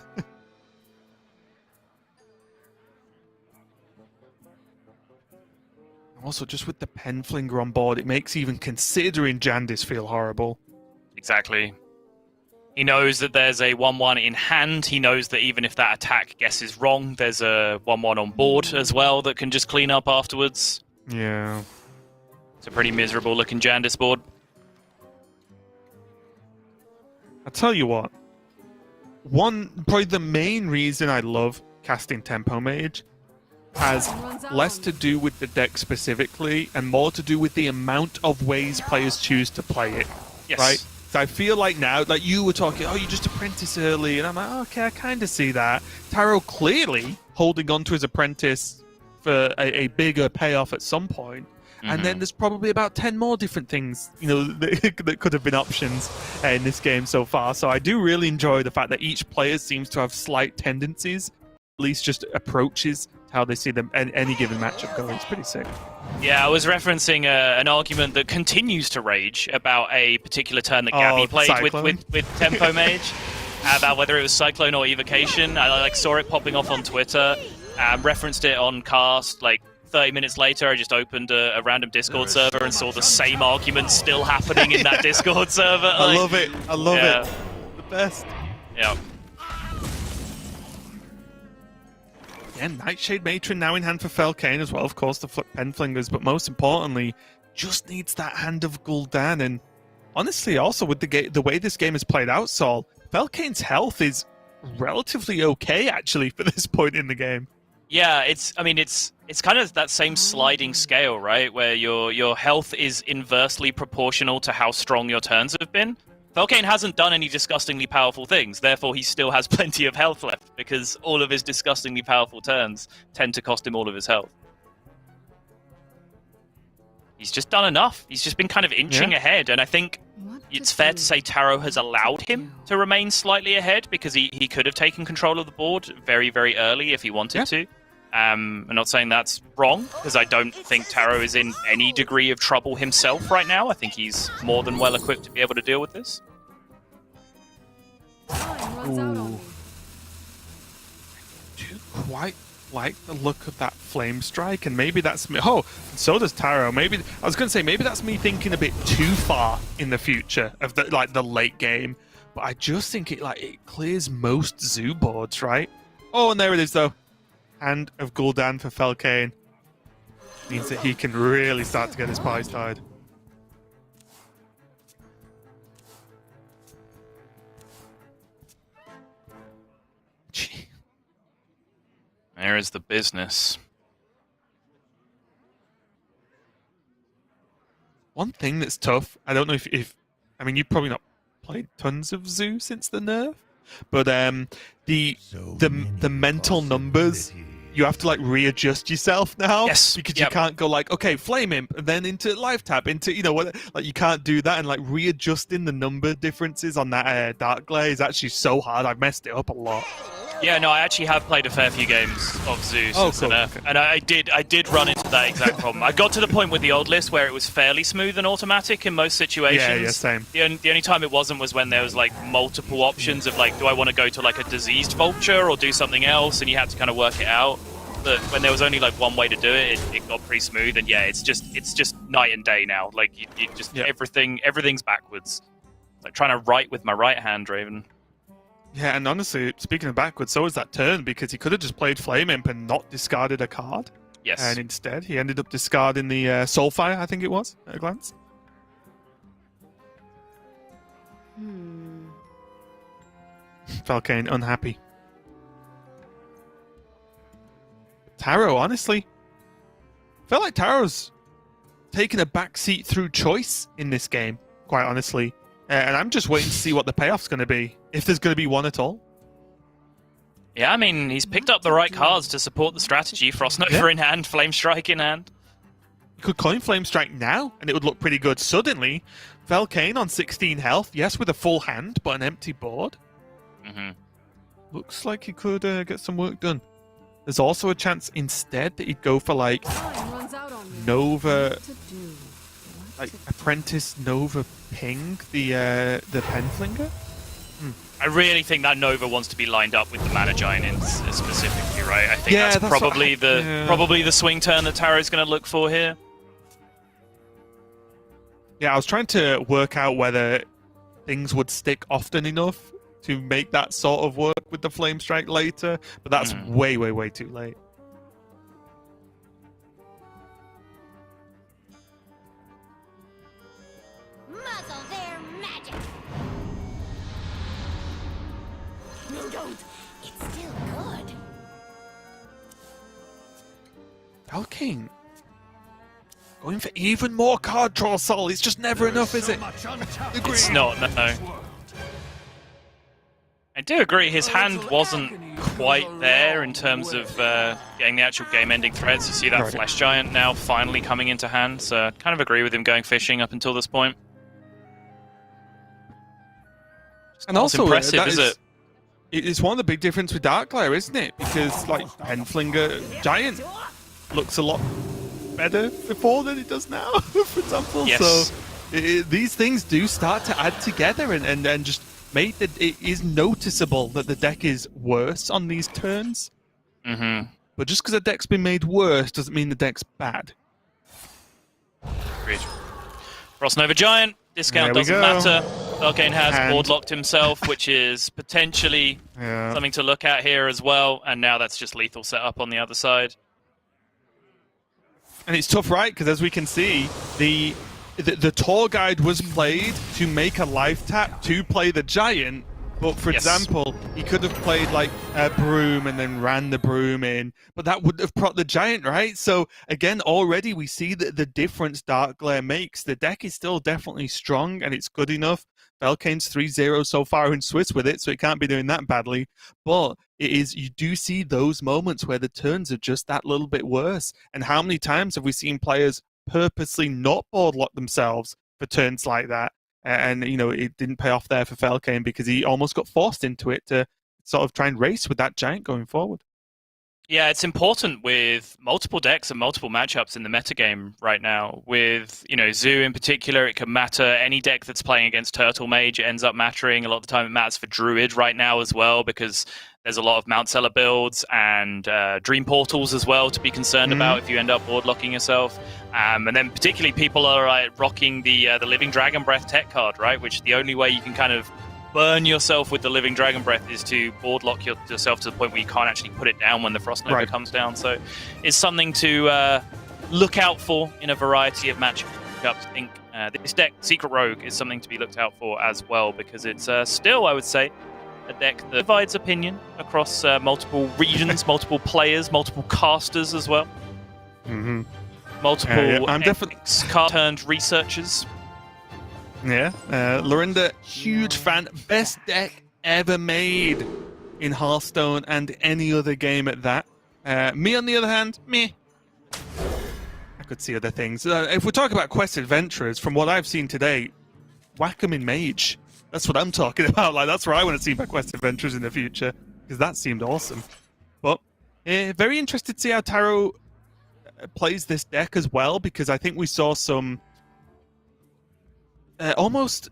Also, just with the pen flinger on board, it makes even considering Jandis feel horrible. Exactly. He knows that there's a 1/1 in hand. He knows that even if that attack guess is wrong, there's a 1/1 on board as well that can just clean up afterwards. Yeah. It's a pretty miserable looking Jandis board. I'll tell you what. Probably the main reason I love casting Tempo Mage has less to do with the deck specifically and more to do with the amount of ways players choose to play it. Yes. Right? So I feel like now, like you were talking, oh, you just Apprentice early, and I'm like, okay, I kind of see that. Taro clearly holding on to his Apprentice for a bigger payoff at some point. And then there's probably about 10 more different things, you know, that could have been options in this game so far. So I do really enjoy the fact that each player seems to have slight tendencies, at least just approaches how they see them any given matchup going. It's pretty sick. Yeah, I was referencing an argument that continues to rage about a particular turn that Gabby played with Tempo Mage, about whether it was Cyclone or Evocation. I saw it popping off on Twitter, referenced it on Cast, 30 minutes later, I just opened a random Discord server and saw the same argument still happening in that Discord server. I love it. I love it. The best. Yeah. Yeah, Nightshade Matron now in hand for Falcane as well, of course, the Pen Flingers, but most importantly, just needs that hand of Gul'dan. And honestly, also with the way this game is played out, Saul, Velkane's health is relatively okay actually for this point in the game. Yeah, it's kind of that same sliding scale, right? Where your health is inversely proportional to how strong your turns have been. Velkane hasn't done any disgustingly powerful things, therefore he still has plenty of health left, because all of his disgustingly powerful turns tend to cost him all of his health. He's just done enough. He's just been kind of inching ahead, and I think it's fair to say Taro has allowed him to remain slightly ahead, because he could have taken control of the board very, very early if he wanted to. I'm not saying that's wrong, because I don't think Taro is in any degree of trouble himself right now. I think he's more than well equipped to be able to deal with this. Ooh. Do quite like the look of that flame strike, and maybe that's me. Oh, and so does Taro. Maybe I was going to say maybe that's me thinking a bit too far in the future of the late game, but I just think it clears most zoo boards, right? Oh, and there it is though. Hand of Gul'dan for Velkane means that he can really start to get his pie started. Gee. There is the business. One thing that's tough, I don't know if I mean, you've probably not played tons of Zoo since the nerf, but the mental numbers, you have to readjust yourself now. Yes. Because you can't go okay, Flame Imp, and then into Life Tap, into you can't do that, and readjusting the number differences on that Dark Glare is actually so hard. I've messed it up a lot. Yeah, no, I actually have played a fair few games of Zoo since the nerf, and I did run into that exact problem. I got to the point with the old list where it was fairly smooth and automatic in most situations. Yeah, same. The only time it wasn't was when there was multiple options of do I want to go to a diseased vulture or do something else, and you had to kind of work it out. But when there was only one way to do it, it got pretty smooth. And yeah, it's just night and day now. You just everything's backwards. It's like trying to write with my right hand, Draven. Yeah, and honestly, speaking of backwards, so is that turn, because he could have just played Flame Imp and not discarded a card. Yes. And instead, he ended up discarding the Soulfire, I think it was, at a glance. Velkane unhappy. Taro, honestly, I feel like Taro's taken a backseat through choice in this game, quite honestly. And I'm just waiting to see what the payoff's going to be, if there's going to be one at all. Yeah, I mean, he's picked up the right cards to support the strategy. Frost Nova in hand, Flame Strike in hand. You could coin Flame Strike now, and it would look pretty good. Suddenly, Velkane on 16 health, yes, with a full hand, but an empty board. Looks like he could get some work done. There's also a chance instead that he'd go for Nova, Apprentice Nova Ping, the Penflinger. I really think that Nova wants to be lined up with the Mana Giant specifically, right? I think that's probably the swing turn that Taro's going to look for here. Yeah, I was trying to work out whether things would stick often enough to make that sort of work with the Flame Strike later, but that's way, way, way too late. Muzzle their magic. No, don't. It's still good. Velkane going for even more card draw, Sol. It's just never enough, is it? It's not, no. I do agree, his hand wasn't quite there in terms of getting the actual game-ending threats. You see that Flesh Giant now finally coming into hand, so I kind of agree with him going fishing up until this point. And also, impressive, is it? It's one of the big differences with Dark Glare, isn't it? Because, Penflinger Giant looks a lot better before than it does now, for example. Yes. So these things do start to add together and just make that it is noticeable that the deck is worse on these turns. But just because a deck's been made worse doesn't mean the deck's bad. Agreed. Frost Nova Giant, discount doesn't matter. Velkane has board locked himself, which is potentially something to look at here as well. And now that's just lethal setup on the other side. And it's tough, right? Because as we can see, the tour guide was played to make a life tap to play the giant. But for example, he could have played like a broom and then ran the broom in, but that wouldn't have proc the giant, right? So again, already we see that the difference Dark Glare makes. The deck is still definitely strong and it's good enough. Velkane's 3-0 so far in Swiss with it, so it can't be doing that badly. But it is, you do see those moments where the turns are just that little bit worse. And how many times have we seen players purposely not board lock themselves for turns like that? And, you know, it didn't pay off there for Velkane because he almost got forced into it to sort of try and race with that giant going forward. Yeah, it's important with multiple decks and multiple matchups in the metagame right now. With, you know, Zoo in particular, it can matter. Any deck that's playing against Turtle Mage ends up mattering. A lot of the time it matters for Druid right now as well, because there's a lot of Mount Seller builds and Dream Portals as well to be concerned about if you end up board locking yourself. And then particularly people are rocking the Living Dragon Breath tech card, right? Which the only way you can kind of burn yourself with the Living Dragon Breath is to board lock yourself to the point where you can't actually put it down when the Frost Nova comes down. So it's something to look out for in a variety of matchups. I think this deck, Secret Rogue, is something to be looked out for as well, because it's still, I would say, a deck that divides opinion across multiple regions, multiple players, multiple casters as well. Multiple I'm definitely turned researchers. Yeah, Lorinda, huge fan. Best deck ever made in Hearthstone and any other game at that. Me, on the other hand, meh. I could see other things. If we talk about Quest Adventurers, from what I've seen today, whack 'em in Mage. That's what I'm talking about. Like, that's where I want to see my Quest Adventurers in the future, because that seemed awesome. But very interested to see how Taro plays this deck as well, because I think we saw some almost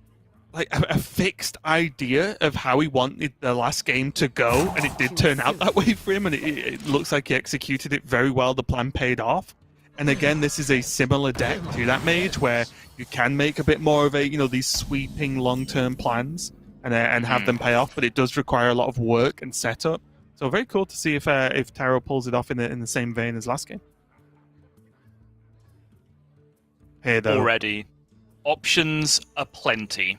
like a fixed idea of how he wanted the last game to go, and it did turn out that way for him, and it looks like he executed it very well. The plan paid off. And again, this is a similar deck to that Mage, where you can make a bit more of a, you know, these sweeping long-term plans and have them pay off, but it does require a lot of work and setup. So very cool to see if Taro pulls it off in the same vein as last game. Hey, though. Already. Options aplenty.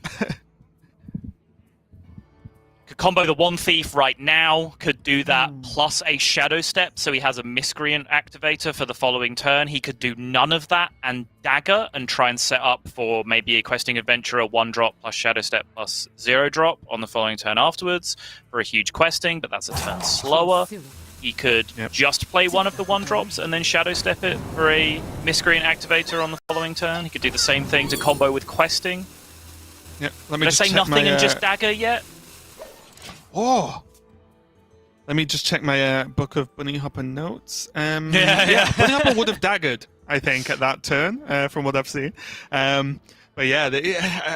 Could combo the One Thief right now, could do that plus a Shadow Step, so he has a Miscreant activator for the following turn. He could do none of that and Dagger and try and set up for maybe a Questing Adventurer 1-drop plus Shadow Step plus 0-drop on the following turn afterwards for a huge questing, but that's a turn slower. He could just play one of the 1-drops and then Shadow Step it for a Miscreant activator on the following turn. He could do the same thing to combo with questing. Yeah, let me Did I say nothing and just Dagger yet? Oh, let me just check my book of Bunny Hopper notes. Bunny Hopper would have daggered, I think, at that turn, from what I've seen. But yeah,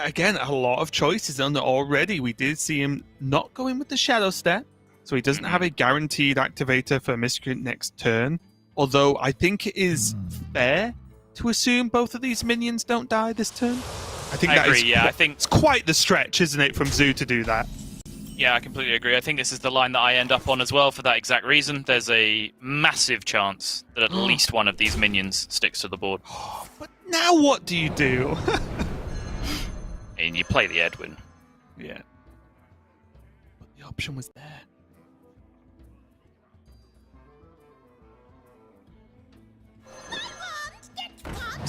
again, a lot of choices on it already. We did see him not going with the Shadow Step, so he doesn't have a guaranteed activator for Miscreant next turn. Although I think it is fair to assume both of these minions don't die this turn. I agree. I think it's quite the stretch, isn't it, from Zoo to do that? Yeah, I completely agree. I think this is the line that I end up on as well for that exact reason. There's a massive chance that at least one of these minions sticks to the board. But now what do you do? And you play the Edwin. Yeah. But the option was there.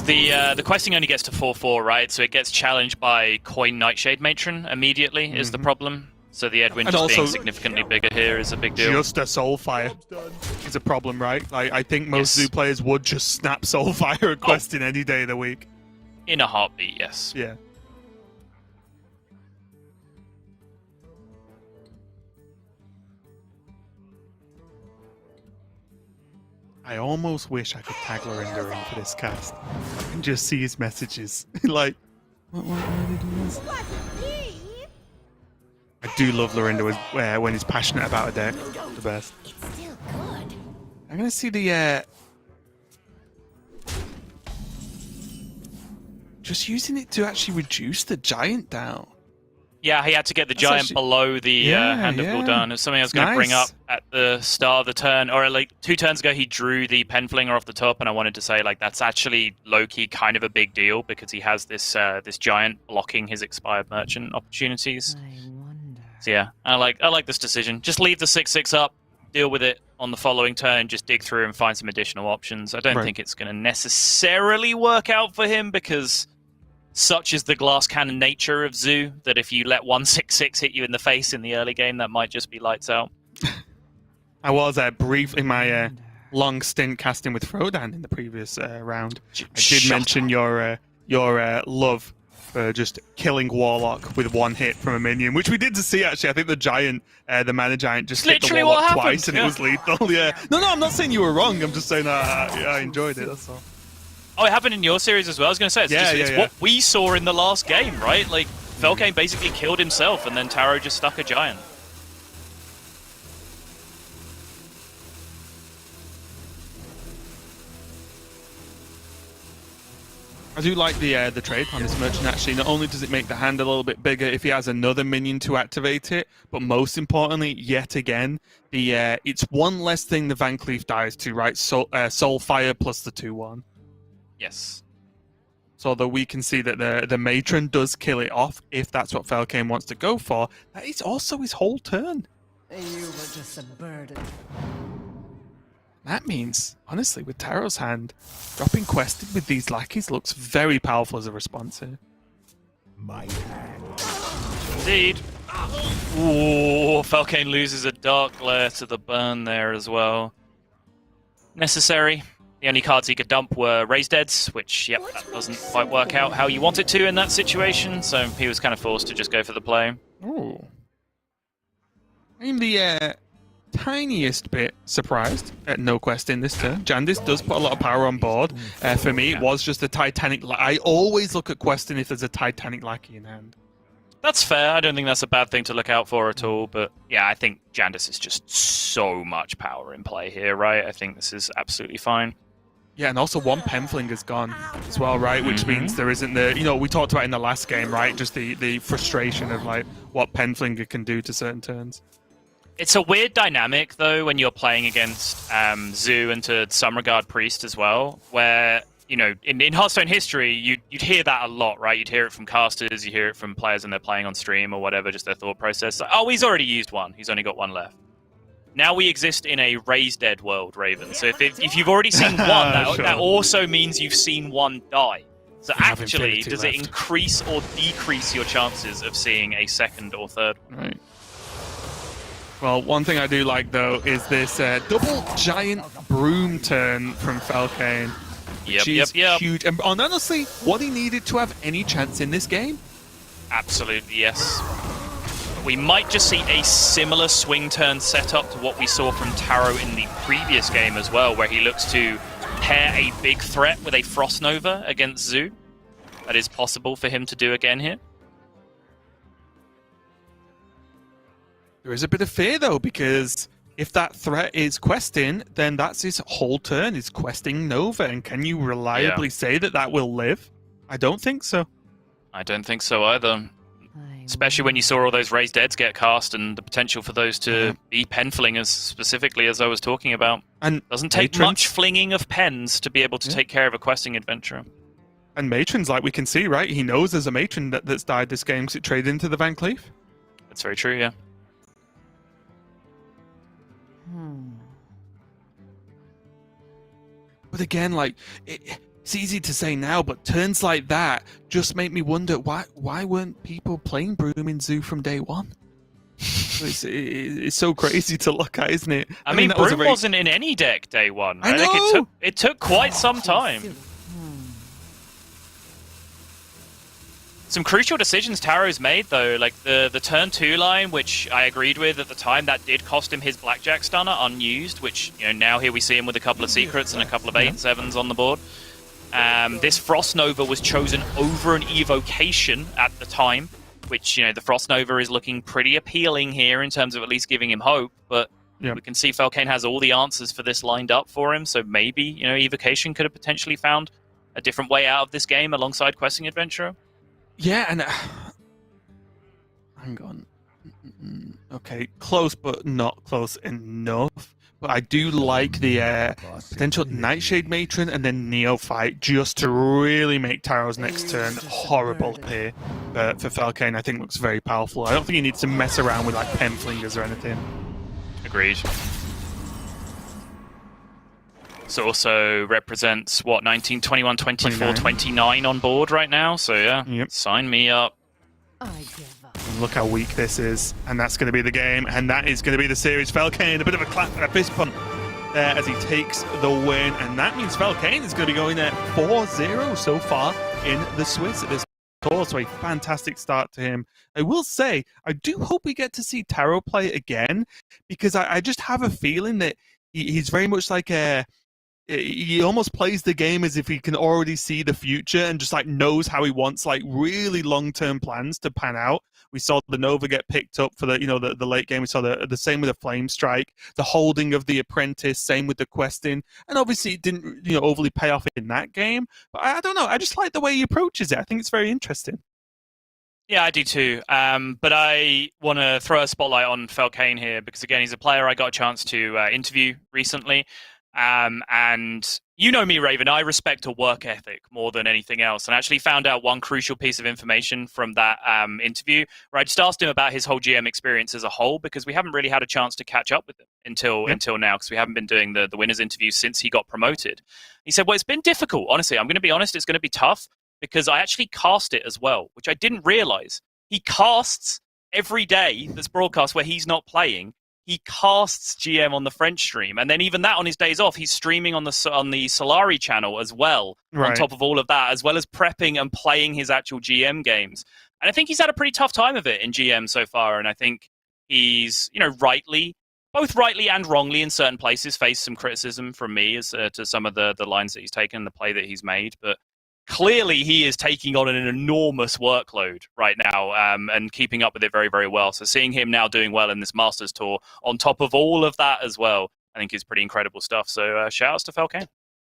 The questing only gets to 4/4, right? So it gets challenged by Coin Nightshade Matron immediately is the problem. So the Edwin just being significantly bigger here is a big deal. Just a Soulfire is a problem, right? I think most Zoo players would just snap Soulfire and questing any day of the week. In a heartbeat, yes. Yeah. I almost wish I could tag Lorinda in for this cast. I can just see his messages. Like, what did he do this? I do love Lorinda when he's passionate about a deck. The best. It's still good. I'm going to see the... just using it to actually reduce the giant down. Yeah, he had to get the That's giant actually- below the Hand of Gul'dan. It's something I was going to bring up Nice. at the start of the turn, or like 2 turns ago, he drew the Penflinger off the top, and I wanted to say like that's actually low-key kind of a big deal because he has this this giant blocking his expired merchant opportunities. I wonder. So yeah, I like this decision. Just leave the 6/6 up, deal with it on the following turn, just dig through and find some additional options. I don't Right. think it's going to necessarily work out for him because such is the glass cannon nature of Zoo that if you let 1/6/6 hit you in the face in the early game, that might just be lights out. I was brief in my long stint casting with Frodan in the previous round. I did Shut mention up. your love for just killing Warlock with one hit from a minion, which we did to see actually. I think the giant, the mana giant, just hit the Literally Warlock what happened, twice and yeah. it was lethal. Yeah. No, I'm not saying you were wrong. I'm just saying I enjoyed it. That's all. Oh, it happened in your series as well. I was going to say, it's Yeah. what we saw in the last game, right? Like, Felkane basically killed himself, and then Taro just stuck a giant. I do like the trade on this merchant actually. Not only does it make the hand a little bit bigger if he has another minion to activate it, but most importantly, yet again, the it's one less thing the Van Cleef dies to, right? Soul Fire plus the 2/1. Yes. So although we can see that the matron does kill it off if that's what Felkane wants to go for, that is also his whole turn. You were just a burden. That means, honestly, with Taro's hand, dropping Quested with these lackeys looks very powerful as a response here. My hand. Indeed. Ooh, Felkane loses a Dark Glare to the burn there as well. Necessary. The only cards he could dump were Raised Deads, which, yep, that doesn't quite work out how you want it to in that situation, so he was kind of forced to just go for the play. Ooh. I'm the tiniest bit surprised at no quest in this turn. Jandis does put a lot of power on board. For me, it was just a Titanic. I always look at questing if there's a Titanic lackey in hand. That's fair. I don't think that's a bad thing to look out for at all, but yeah, I think Jandis is just so much power in play here, right? I think this is absolutely fine. Yeah, and also one Penflinger's gone as well, right? Which means there isn't the, we talked about in the last game, right? Just the frustration of like what Penflinger can do to certain turns. It's a weird dynamic, though, when you're playing against Zoo and to some regard Priest as well, where, in Hearthstone history, you'd hear that a lot, right? You'd hear it from casters, you hear it from players when they're playing on stream or whatever, just their thought process. Like, oh, he's already used one. He's only got one left. Now we exist in a Raised Dead world, Raven. So if you've already seen one, that also means you've seen one die. So have actually, infinity does it left. increase or decrease your chances of seeing a second or third one? Right. Well, one thing I do like, though, is this double giant broom turn from Felkane. Yep. Huge. And honestly, what he needed to have any chance in this game. Absolutely, yes. We might just see a similar swing turn setup to what we saw from Taro in the previous game as well, where he looks to pair a big threat with a Frost Nova against Zoo. That is possible for him to do again here. There is a bit of fear, though, because if that threat is questing, then that's his whole turn, is questing Nova. And can you reliably say that will live? I don't think so. I don't think so either. Especially when you saw all those Raised Deads get cast and the potential for those to be Penflingers specifically, as I was talking about. And doesn't take Matrons, much flinging of pens to be able to take care of a questing adventurer. And Matrons, like we can see, right? He knows there's a Matron that's died this game because it traded into the Van Cleef. That's very true, yeah. But again, like, it's easy to say now, but turns like that just make me wonder why weren't people playing Broom in Zoo from day one? It's so crazy to look at, isn't it? I mean, that was Broom wasn't in any deck day one. Right? I know! Like it took quite some time. Some crucial decisions Taro's made, though, like the turn 2 line, which I agreed with at the time, that did cost him his Blackjack Stunner unused, which, now here we see him with a couple of secrets and a couple of 8/7s on the board. This Frost Nova was chosen over an Evocation at the time, which, the Frost Nova is looking pretty appealing here in terms of at least giving him hope, but we can see Felkane has all the answers for this lined up for him, so maybe, Evocation could have potentially found a different way out of this game alongside Questing Adventurer. Yeah, and hang on. Okay, close, but not close enough. But I do like the potential Nightshade Matron and then Neophyte just to really make Taro's next turn horrible here for Falcane. I think looks very powerful. I don't think he needs to mess around with like Penflingers or anything. Agreed. So also represents, what, 19, 21, 24, 29 on board right now. So yeah, Sign me up. I give up. And look how weak this is. And that's going to be the game. And that is going to be the series. Falcane, a bit of a clap and a fist pump there as he takes the win. And that means Falcane is going to be going there 4-0 so far in the Swiss at this tour. So a fantastic start to him. I will say, I do hope we get to see Taro play again, because I just have a feeling that he's very much like he almost plays the game as if he can already see the future and just like knows how he wants like really long-term plans to pan out. We saw the Nova get picked up for the the late game. We saw the same with the Flame Strike, the holding of the Apprentice, same with the questing, and obviously it didn't overly pay off in that game. But I don't know. I just like the way he approaches it. I think it's very interesting. Yeah, I do too. But I want to throw a spotlight on Falcane here because again, he's a player I got a chance to interview recently. And you know me, Raven, I respect a work ethic more than anything else. And I actually found out one crucial piece of information from that interview where I just asked him about his whole GM experience as a whole, because we haven't really had a chance to catch up with him until now, because we haven't been doing the winners interview since he got promoted. He said, well, it's been difficult. Honestly, I'm going to be honest, it's going to be tough because I actually cast it as well, which I didn't realize. He casts every day that's broadcast where he's not playing. He casts GM on the French stream, and then even that on his days off, he's streaming on the Solari channel as well, on top of all of that, as well as prepping and playing his actual GM games. And I think he's had a pretty tough time of it in GM so far, and I think he's, both rightly and wrongly in certain places, faced some criticism from me as to some of the lines that he's taken, the play that he's made, but clearly he is taking on an enormous workload right now and keeping up with it very, very well. So seeing him now doing well in this Masters Tour on top of all of that as well, I think is pretty incredible stuff. So shout outs to Falcane.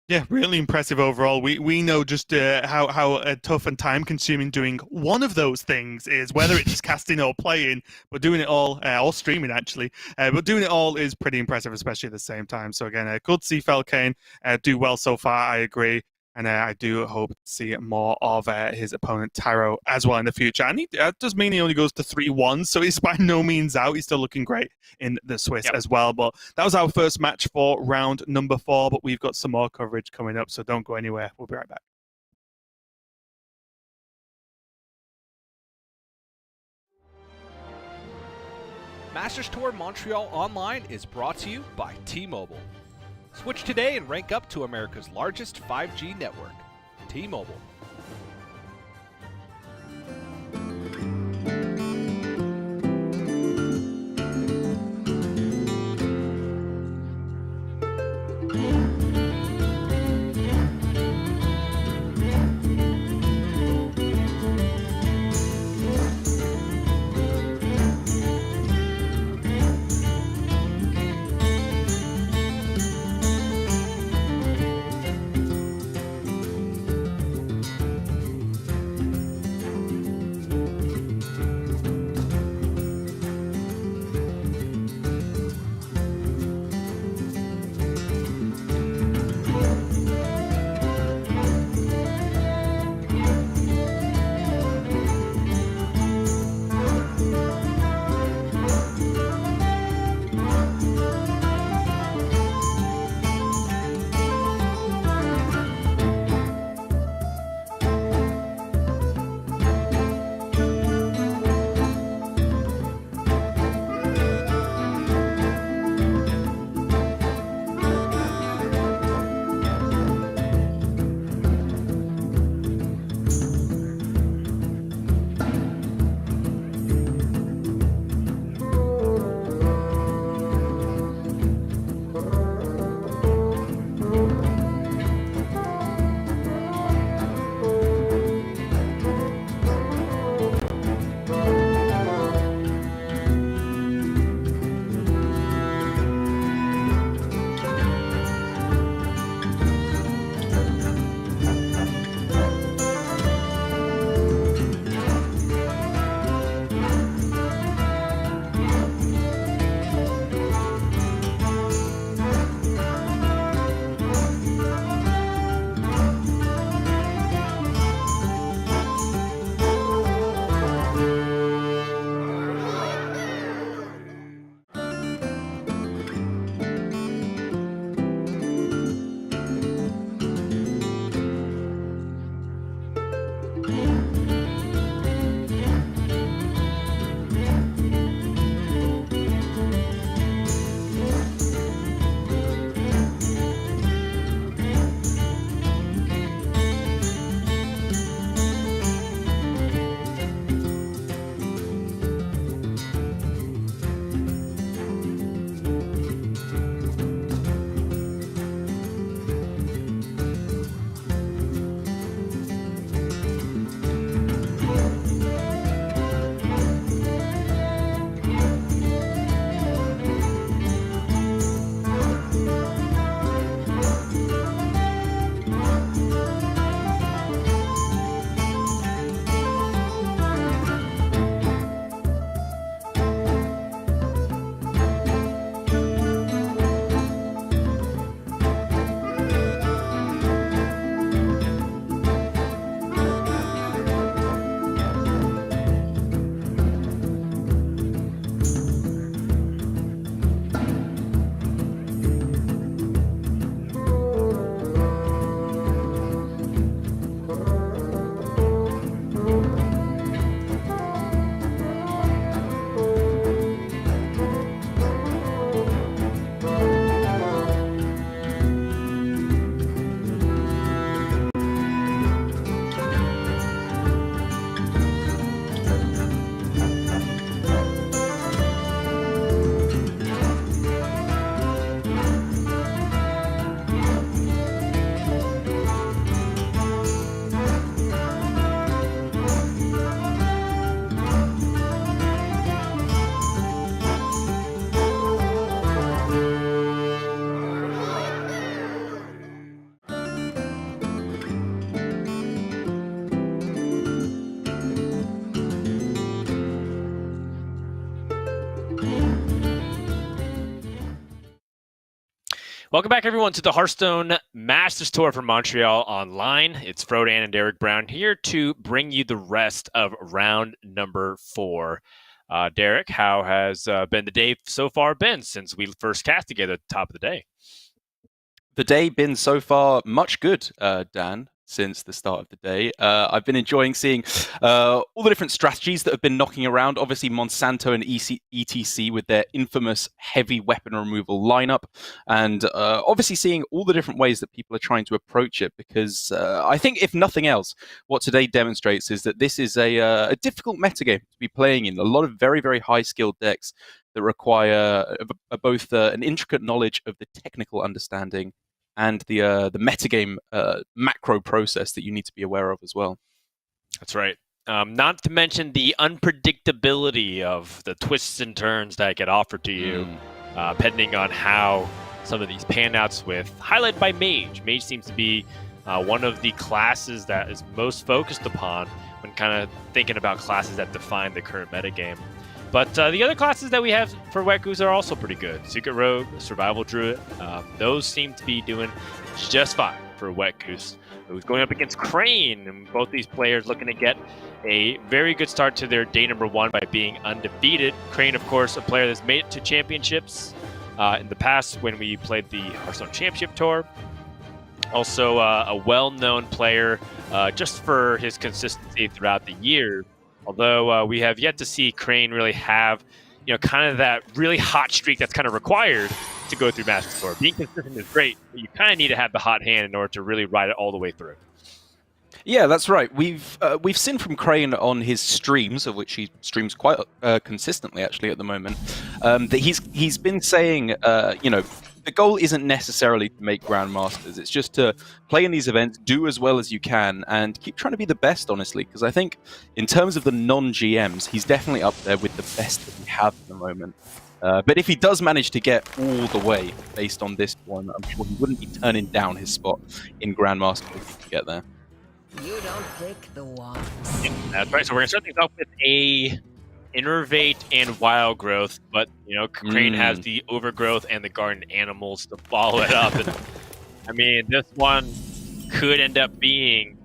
Yeah, really impressive overall. We know just how tough and time consuming doing one of those things is, whether it's casting or playing, but doing it all, or streaming actually, but doing it all is pretty impressive, especially at the same time. So again, good to see Falcane do well so far, I agree. And I do hope to see more of his opponent, Taro, as well in the future. And that does mean he only goes to 3-1, so he's by no means out. He's still looking great in the Swiss as well. But that was our first match for round number 4, but we've got some more coverage coming up, so don't go anywhere. We'll be right back. Masters Tour Montreal Online is brought to you by T-Mobile. Switch today and rank up to America's largest 5G network, T-Mobile. Welcome back, everyone, to the Hearthstone Masters Tour from Montreal online. It's Frodan and Derek Brown here to bring you the rest of round number 4. Derek, how has been the day so far been since we first cast together at the top of the day? The day been so far much good, Dan, since the start of the day. I've been enjoying seeing all the different strategies that have been knocking around. Obviously, Monsanto and ETC with their infamous heavy weapon removal lineup, and obviously seeing all the different ways that people are trying to approach it, because I think, if nothing else, what today demonstrates is that this is a difficult metagame to be playing in. A lot of very, very high-skilled decks that require both an intricate knowledge of the technical understanding and the metagame macro process that you need to be aware of as well. That's right. Not to mention the unpredictability of the twists and turns that get offered to you, depending on how some of these pan outs with, highlighted by Mage. Mage seems to be one of the classes that is most focused upon when kind of thinking about classes that define the current metagame. But the other classes that we have for Wet Goose are also pretty good. Secret Rogue, Survival Druid, those seem to be doing just fine for Wet Goose, who's going up against Crane. And both these players looking to get a very good start to their day number 1 by being undefeated. Crane, of course, a player that's made it to championships in the past when we played the Hearthstone Championship Tour. Also a well-known player just for his consistency throughout the year. Although we have yet to see Crane really have, kind of that really hot streak that's kind of required to go through Masters Tour. Being consistent is great, but you kind of need to have the hot hand in order to really ride it all the way through. Yeah, that's right. We've seen from Crane on his streams, of which he streams quite consistently actually at the moment, that he's been saying, the goal isn't necessarily to make Grandmasters. It's just to play in these events, do as well as you can, and keep trying to be the best, honestly. Because I think, in terms of the non-GMs, he's definitely up there with the best that we have at the moment. But if he does manage to get all the way based on this one, I'm sure he wouldn't be turning down his spot in Grandmaster if he could get there. You don't pick the ones. That's right. So we're going to start things off with a Innervate and Wild Growth, but Crane has the Overgrowth and the Garden Animals to follow it up. And I mean, this one could end up being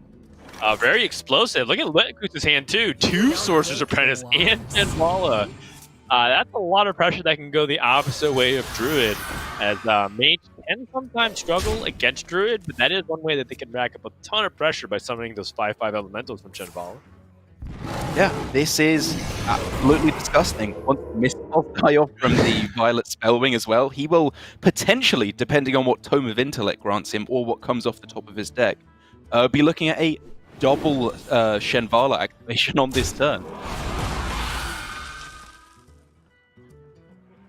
very explosive. Look at Wet Goose's hand too. 2 Sorcerer's Apprentice and Tenwalla. That's a lot of pressure that can go the opposite way of Druid, as Mage can sometimes struggle against Druid, but that is one way that they can rack up a ton of pressure by summoning those 5/5 elementals from Tenwalla. Yeah, this is absolutely disgusting. Once Mistfall die off from the Violet Spellwing as well, he will potentially, depending on what Tome of Intellect grants him or what comes off the top of his deck, be looking at a double Shenvala activation on this turn.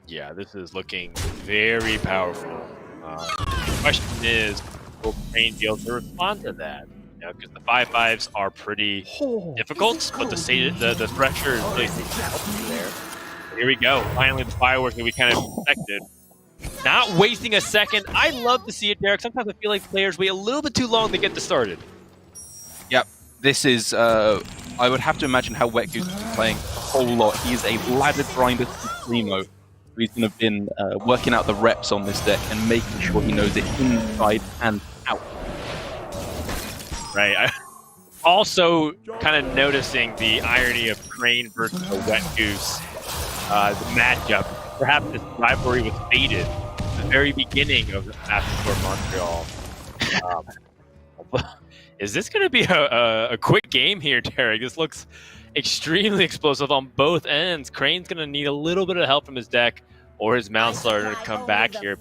Yeah, this is looking very powerful. The question is, will Crane be able to respond to that? Because the 5/5s are pretty difficult, but the pressure is really there. Here we go. Finally, the fireworks that we kind of expected. Not wasting a second. I love to see it, Derek. Sometimes I feel like players wait a little bit too long to get this started. Yep, this is, I would have to imagine how Wet Goose is playing a whole lot. He is a ladder grinder supremo. He's going to have been working out the reps on this deck and making sure he knows it inside and out. Right. I also kind of noticing the irony of Crane versus the Wet Goose, the matchup. Perhaps this rivalry was fated at the very beginning of the Masters Tour Montreal. Is this going to be a quick game here, Derek? This looks extremely explosive on both ends. Crane's going to need a little bit of help from his deck, or his Mount Starter to come back here.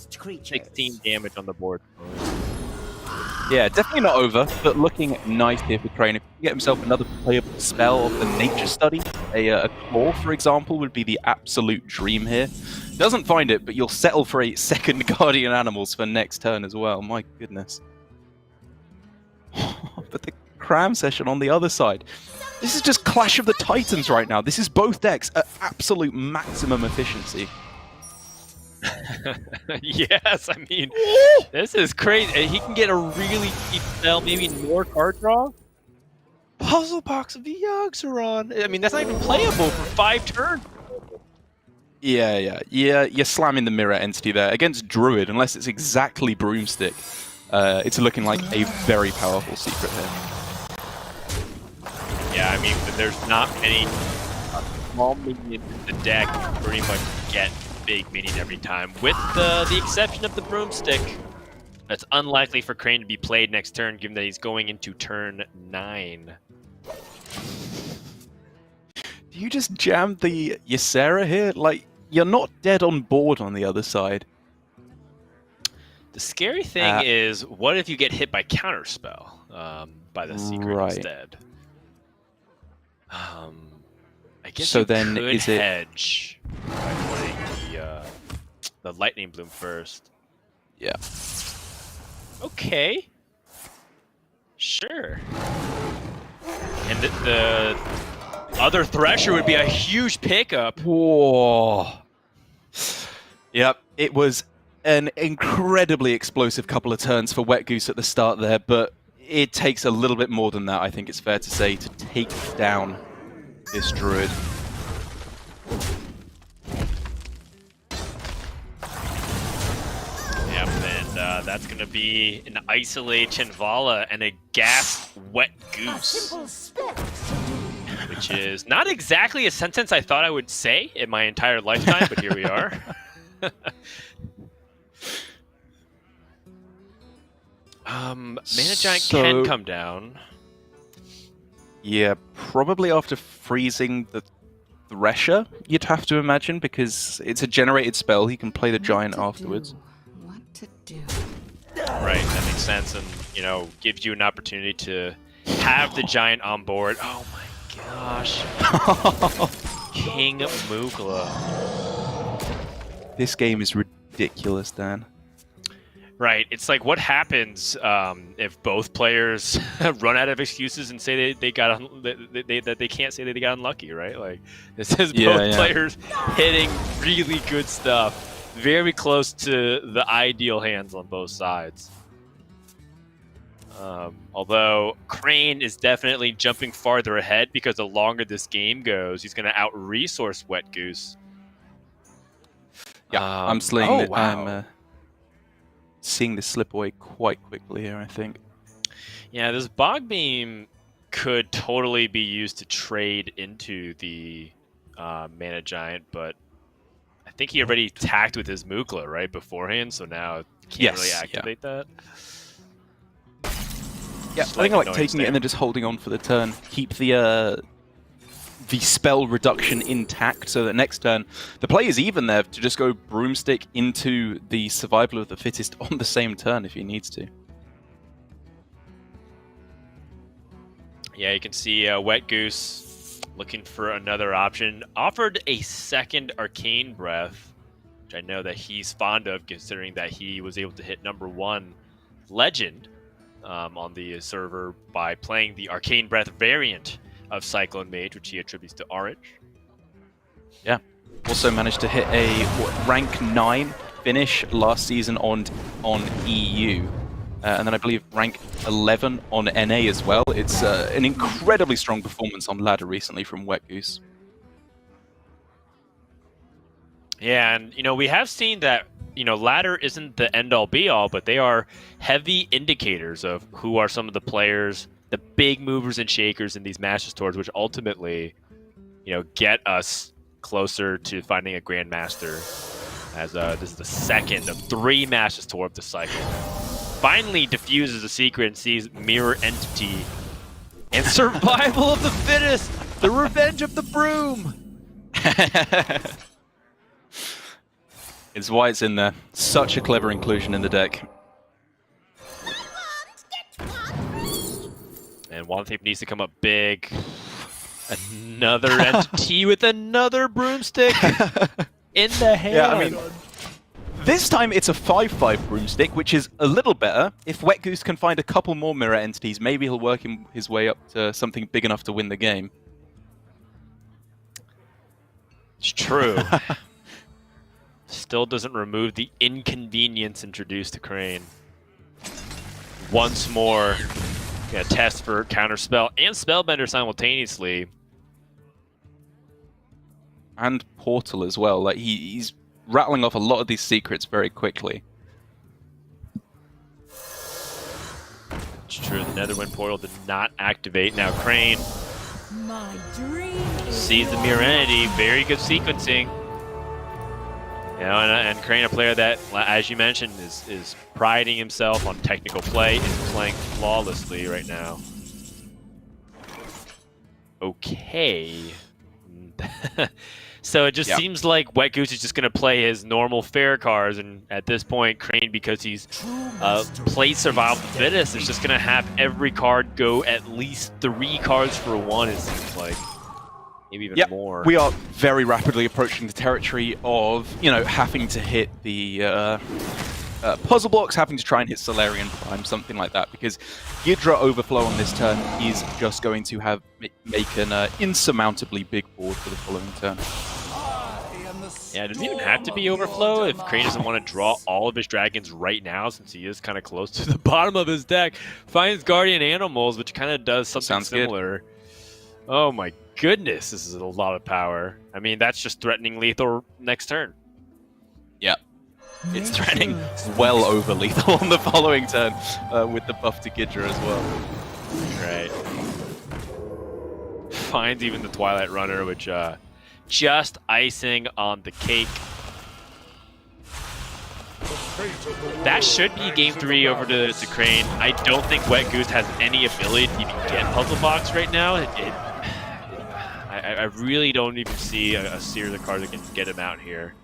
16 damage on the board. Yeah, definitely not over, but looking nice here for Crane. If he can get himself another playable spell of the Nature Study, a Claw, for example, would be the absolute dream here. Doesn't find it, but you'll settle for a second Guardian Animals for next turn as well. My goodness. But the Cram Session on the other side. This is just Clash of the Titans right now. This is both decks at absolute maximum efficiency. Yes, I mean, this is crazy. He can get a really cheap spell, maybe more card draw. Puzzle Box of the Yogg-Saron. I mean, that's not even playable for 5 turns. Yeah. You're slamming the mirror entity there against Druid, unless it's exactly Broomstick. It's looking like a very powerful secret here. Yeah, I mean, there's not many small minions in the deck. You pretty much get big minion every time, with the exception of the Broomstick. It's unlikely for Crane to be played next turn, given that he's going into turn 9. Do you just jam the Ysera here? Like, you're not dead on board on the other side. The scary thing is, what if you get hit by Counterspell by the secret instead? I guess so you then could is it hedge by putting the Lightning Bloom first. Yeah. Okay. Sure. And the other Thresher would be a huge pickup. Whoa. Yep, it was an incredibly explosive couple of turns for Wet Goose at the start there, but it takes a little bit more than that, I think it's fair to say, to take down this Druid. Yep, and that's going to be an Isolate Chinvala and a Gas Wet Goose. Which is not exactly a sentence I thought I would say in my entire lifetime, but here we are. Mana Giant can come down. Yeah, probably after freezing the Thresher, you'd have to imagine, because it's a generated spell. He can play the Giant afterwards. What to do? Right, that makes sense, and, you know, gives you an opportunity to have the Giant on board. Oh my gosh. King Mugla. This game is ridiculous, Dan. Right. It's like, what happens if both players run out of excuses and say they got that they can't say that they got unlucky, right? Like, this is both players hitting really good stuff, very close to the ideal hands on both sides. Although Crane is definitely jumping farther ahead, because the longer this game goes, he's going to out-resource Wet Goose. Yeah, I'm slaying it. I'm seeing this slip away quite quickly here, I think. Yeah, this Bog Beam could totally be used to trade into the Mana Giant, but I think he already attacked with his Mukla, right, beforehand, so now can't really activate that. Yeah, I think I like taking it and then just holding on for the turn. Keep the spell reduction intact, so that next turn the play is even there to just go Broomstick into the Survival of the Fittest on the same turn if he needs to. Yeah, you can see Wet Goose looking for another option. Offered a second Arcane Breath, which I know that he's fond of, considering that he was able to hit #1 Legend on the server by playing the Arcane Breath variant of Cyclone Mage, which he attributes to Orange. Yeah. Also managed to hit a rank 9 finish last season on EU. And then I believe rank 11 on NA as well. It's an incredibly strong performance on ladder recently from Wet Goose. Yeah, and, you know, we have seen that, you know, ladder isn't the end-all be-all, but they are heavy indicators of who are some of the players, the big movers and shakers in these Masters Tours, which ultimately, you know, get us closer to finding a Grandmaster, as this is the second of 3 Masters Tour of the cycle. Finally diffuses the secret and sees Mirror Entity and Survival of the Fittest, the Revenge of the Broom. It's why it's in there. Such a clever inclusion in the deck. And One Thief needs to come up big. Another entity with another broomstick in the hand. Yeah, I mean, this time it's a 5/5 broomstick, which is a little better. If Wet Goose can find a couple more mirror entities, maybe he'll work his way up to something big enough to win the game. It's true. Still doesn't remove the inconvenience introduced to Crane. Once more, gonna test for Counterspell and Spellbender simultaneously. and Portal as well. Like he's rattling off a lot of these secrets very quickly. It's true. The Netherwind portal did not activate. Now Crane My dream is sees the mirror entity. Very good sequencing. You know, and Crane, a player that, as you mentioned, is priding himself on technical play, is playing flawlessly right now. Okay. So it just seems like Wet Goose is just going to play his normal fair cards, and at this point, Crane, because he's played Survival of the Fittest, is just going to have every card go at least 3 cards for 1, it seems like. Maybe even more. We are very rapidly approaching the territory of, having to hit the puzzle blocks, having to try and hit Solarian Prime, something like that, because Ghidra Overflow on this turn is just going to make an insurmountably big board for the following turn. Yeah, it doesn't even have to be Overflow if Crane doesn't want to draw all of his dragons right now, since he is kind of close to the bottom of his deck. Finds Guardian Animals, which kind of does something similar. Good. Oh my goodness, this is a lot of power. I mean, that's just threatening lethal next turn. Yeah. It's threatening well over lethal on the following turn with the buff to Ghidra as well. Right. Finds even the Twilight Runner, which just icing on the cake. That should be game 3 over to Crane. I don't think Wet Goose has any ability to even get Puzzle Box right now. I really don't even see a series of cards that can get him out here.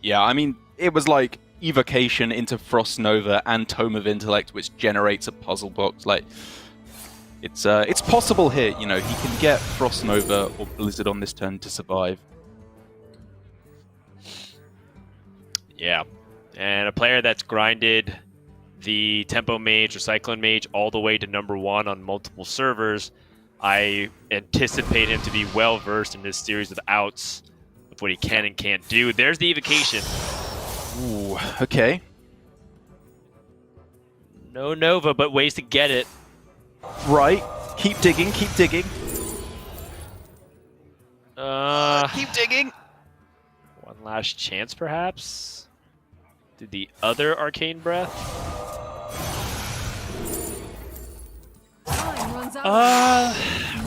Yeah, I mean, it was like Evocation into Frost Nova and Tome of Intellect, which generates a puzzle box. Like, it's possible here. He can get Frost Nova or Blizzard on this turn to survive. Yeah, and a player that's grinded the Tempo Mage or Cyclone Mage all the way to #1 on multiple servers. I anticipate him to be well versed in this series of outs of what he can and can't do. There's the Evocation. Ooh, okay. No Nova, but ways to get it. Right. Keep digging, keep digging. Keep digging. One last chance, perhaps? Did the other Arcane Breath?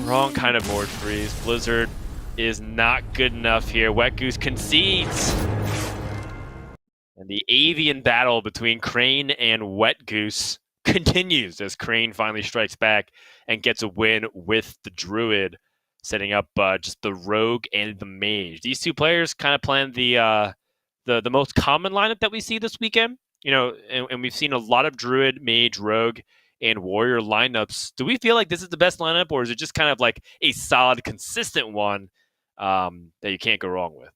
Wrong kind of board freeze. Blizzard is not good enough here. Wet Goose concedes. And the avian battle between Crane and Wet Goose continues as Crane finally strikes back and gets a win with the Druid, setting up just the Rogue and the Mage. These two players kind of playing the most common lineup that we see this weekend. And we've seen a lot of Druid, Mage, Rogue, and Warrior lineups. Do we feel like this is the best lineup, or is it just kind of like a solid, consistent one that you can't go wrong with?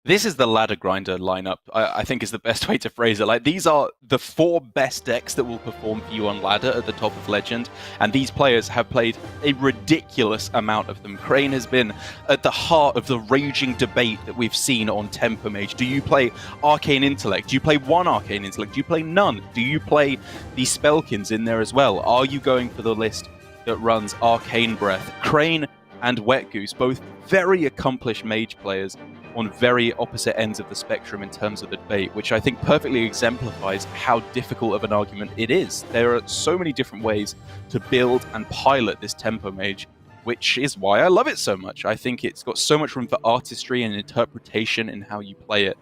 This is the ladder grinder lineup, I think is the best way to phrase it. Like, these are the 4 best decks that will perform for you on ladder at the top of Legend, and these players have played a ridiculous amount of them. Crane has been at the heart of the raging debate that we've seen on Tempo Mage. Do you play Arcane Intellect? Do you play 1 Arcane Intellect? Do you play none? Do you play the Spellkins in there as well? Are you going for the list that runs Arcane Breath? Crane and Wet Goose, both very accomplished Mage players, on very opposite ends of the spectrum in terms of the debate, which I think perfectly exemplifies how difficult of an argument it is. There are so many different ways to build and pilot this Tempo Mage, which is why I love it so much. I think it's got so much room for artistry and interpretation in how you play it,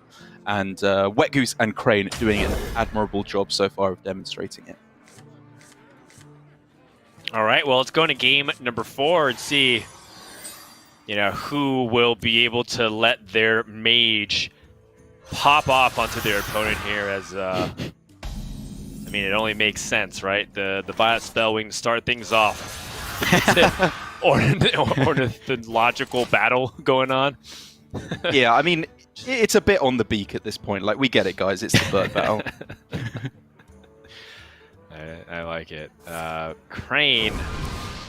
and Wet Goose and Crane doing an admirable job so far of demonstrating it. All right, well, let's go into game number 4 and see who will be able to let their mage pop off onto their opponent here as, I mean, it only makes sense, right? The Violet Spellwing to start things off. or the logical battle going on. Yeah, I mean, it's a bit on the beak at this point. Like, we get it, guys. It's the bird battle. I like it. Crane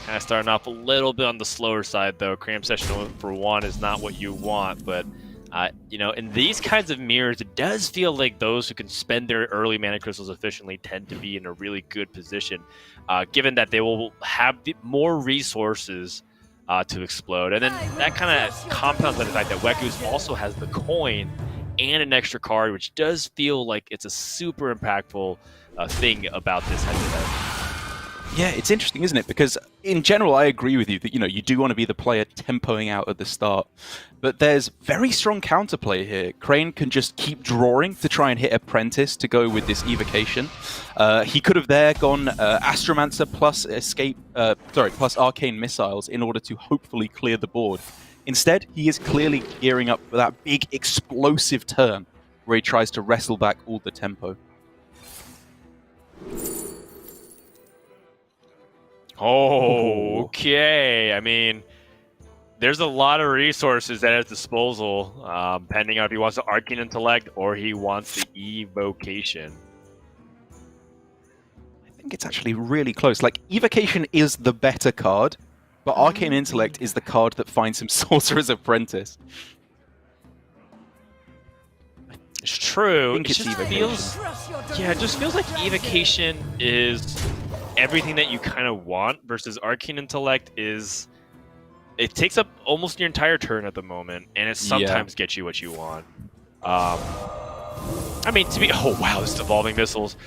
kind of starting off a little bit on the slower side, though. Cram Session for 1 is not what you want, but in these kinds of mirrors, it does feel like those who can spend their early mana crystals efficiently tend to be in a really good position, given that they will have more resources to explode. And then that kind of compounds by the fact that Wet Goose also has the coin and an extra card, which does feel like it's a super impactful thing about this head-to-head. Yeah, it's interesting, isn't it? Because in general, I agree with you that, you do want to be the player tempoing out at the start. But there's very strong counterplay here. Crane can just keep drawing to try and hit Apprentice to go with this evocation. He could have there gone Astromancer plus plus Arcane Missiles in order to hopefully clear the board. Instead, he is clearly gearing up for that big explosive turn where he tries to wrestle back all the tempo. Oh, okay. I mean, there's a lot of resources at his disposal, depending on if he wants the Arcane Intellect or he wants the Evocation. I think it's actually really close. Like, Evocation is the better card, but Arcane Intellect is the card that finds him Sorcerer's Apprentice. It's true. It just feels like Evocation is everything that you kind of want versus Arcane Intellect is... It takes up almost your entire turn at the moment, and it sometimes gets you what you want. I mean, to be... Oh, wow, this Evolving Missiles.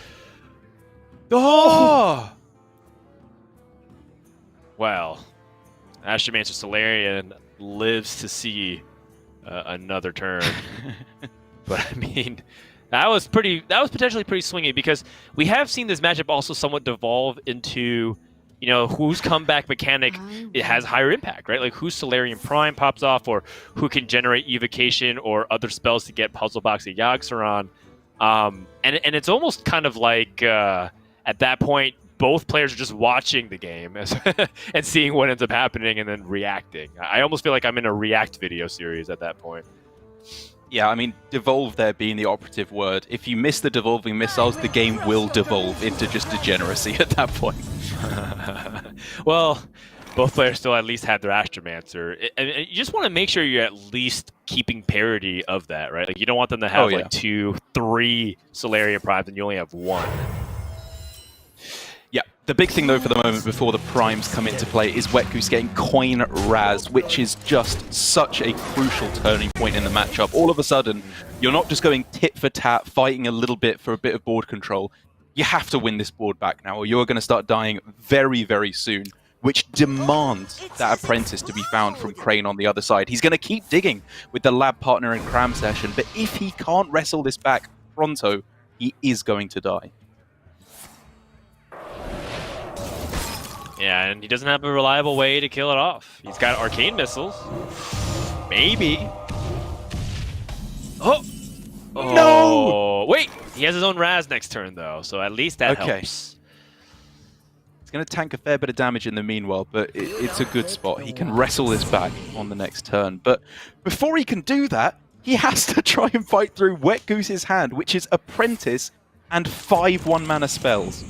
Oh! Well, Astromancer Solarian lives to see another turn. But, I mean... That was potentially pretty swingy, because we have seen this matchup also somewhat devolve into, whose comeback mechanic it has higher impact, right? Like whose Solarian Prime pops off, or who can generate Evocation or other spells to get Puzzle Box and Yogg-Saron. And it's almost kind of like at that point, both players are just watching the game and seeing what ends up happening and then reacting. I almost feel like I'm in a React video series at that point. Yeah, I mean, devolve there being the operative word. If you miss the devolving missiles, the game will devolve into just degeneracy at that point. Well, both players still at least have their Astromancer. And you just want to make sure you're at least keeping parity of that, right? Like, you don't want them to have like 2, 3 Solarian Primes and you only have 1. Yeah, the big thing though for the moment before the primes come into play is Wet Goose getting coin Raz, which is just such a crucial turning point in the matchup. All of a sudden, you're not just going tit for tat, fighting a little bit for a bit of board control. You have to win this board back now, or you're going to start dying very, very soon, which demands that Apprentice to be found from Crane on the other side. He's going to keep digging with the lab partner in Cram Session, but if he can't wrestle this back pronto, he is going to die. Yeah, and he doesn't have a reliable way to kill it off. He's got Arcane Missiles. Maybe. Oh! No! Wait! He has his own Raz next turn, though, so at least that helps. It's going to tank a fair bit of damage in the meanwhile, but it's a good spot. He can wrestle this back on the next turn. But before he can do that, he has to try and fight through Wet Goose's hand, which is Apprentice and 5 1-mana spells.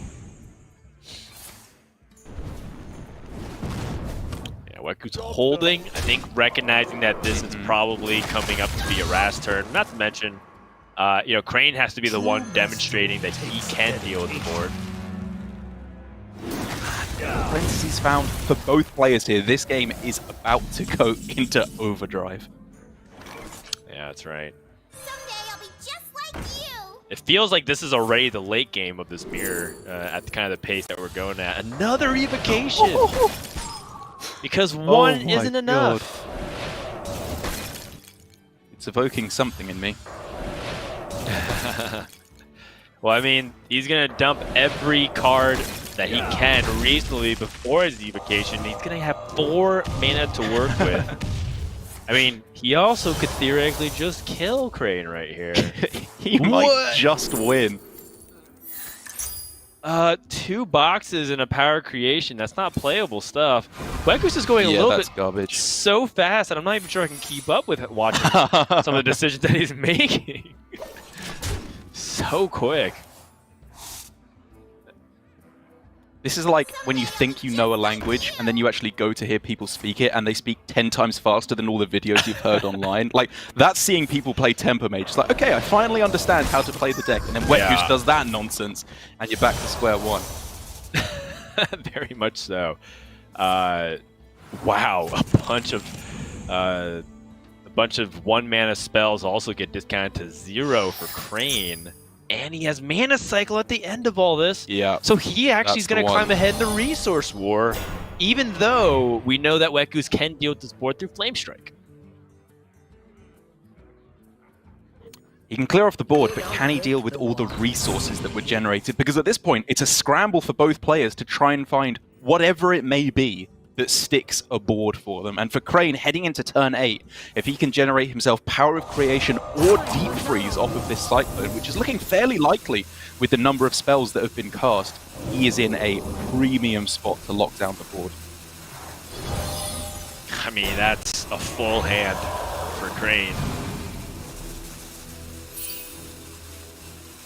Wet Goose holding, I think recognizing that this is probably coming up to be a Raz turn. Not to mention, Crane has to be the one demonstrating that he can deal with the board. Apprentice is found for both players here. This game is about to go into overdrive. Yeah, that's right. Someday I'll be just like you. It feels like this is already the late game of this mirror at the kind of the pace that we're going at. Another evocation! Because one isn't enough. It's evoking something in me. Well, I mean, he's going to dump every card that he can reasonably before his evocation. He's going to have 4 mana to work with. I mean, he also could theoretically just kill Crane right here. He might just win. 2 boxes and a power creation. That's not playable stuff. Wet Goose is going a little bit garbage. So fast that I'm not even sure I can keep up with watching some of the decisions that he's making. So quick. This is like when you think you know a language and then you actually go to hear people speak it and they speak 10 times faster than all the videos you've heard online. Like, that's seeing people play Tempo Mage. It's like, okay, I finally understand how to play the deck. And then Wet Goose does that nonsense and you're back to square one. Very much so. Wow, a bunch of 1-mana spells also get discounted to 0 for Crane. And he has Mana Cycle at the end of all this. Yeah. So he actually is that's the going to climb one. ahead in the Resource War, even though we know that Wet Goose can deal with this board through Flame Strike. He can clear off the board, but can he deal with all the resources that were generated? Because at this point, it's a scramble for both players to try and find whatever it may be that sticks a board for them. And for Crane, heading into turn 8, if he can generate himself Power of Creation or Deep Freeze off of this Cyclone, which is looking fairly likely with the number of spells that have been cast, he is in a premium spot to lock down the board. I mean, that's a full hand for Crane.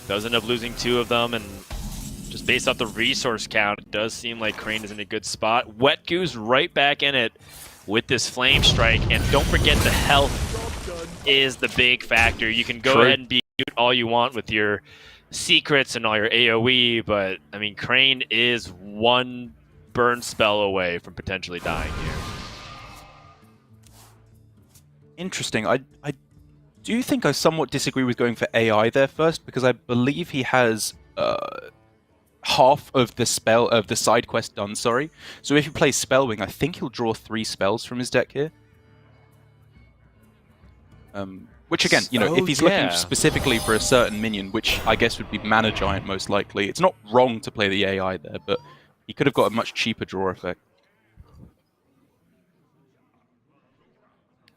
Does end up losing 2 of them, and just based off the resource count, it does seem like Crane is in a good spot. Wet Goose right back in it with this Flame Strike, and don't forget the health is the big factor. You can go ahead and be cute all you want with your secrets and all your AoE, but I mean, Crane is 1 burn spell away from potentially dying here. Interesting. I do think I somewhat disagree with going for AI there first, because I believe he has half of the side quest done, sorry. So if he plays Spellwing, I think he'll draw 3 spells from his deck here. Which again, you know, if he's looking specifically for a certain minion, which I guess would be Mana Giant most likely, it's not wrong to play the AI there, but he could have got a much cheaper draw effect.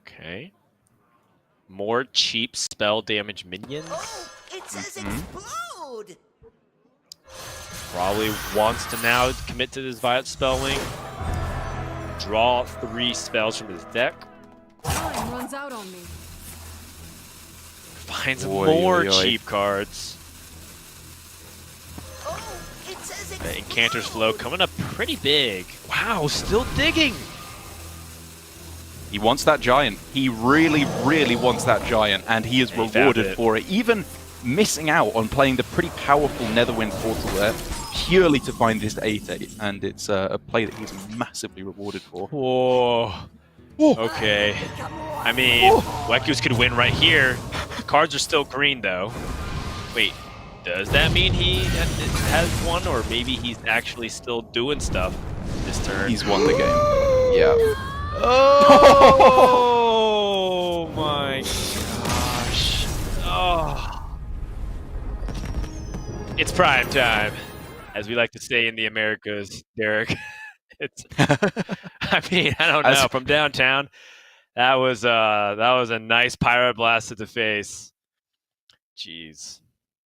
Okay. More cheap spell damage minions. Oh, it says explode! Probably wants to now commit to this Violet Spellwing. Draw 3 spells from his deck. Time runs out on me. Finds more cheap cards. Oh, it says explode! Incanter's Flow coming up pretty big. Wow, still digging. He wants that giant. He really, really wants that giant, and he is rewarded for it. Even missing out on playing the pretty powerful Netherwind Portal there, purely to find this 8/8, and it's a play that he's massively rewarded for. Whoa. Okay. I mean, Wet Goose could win right here. The cards are still green, though. Wait, does that mean he has won, or maybe he's actually still doing stuff this turn? He's won the game. Yeah. Oh my gosh. Oh. It's prime time, as we like to say in the Americas, Derek. It's I mean, I don't know. From downtown, that was a nice pyroblast to the face. Jeez.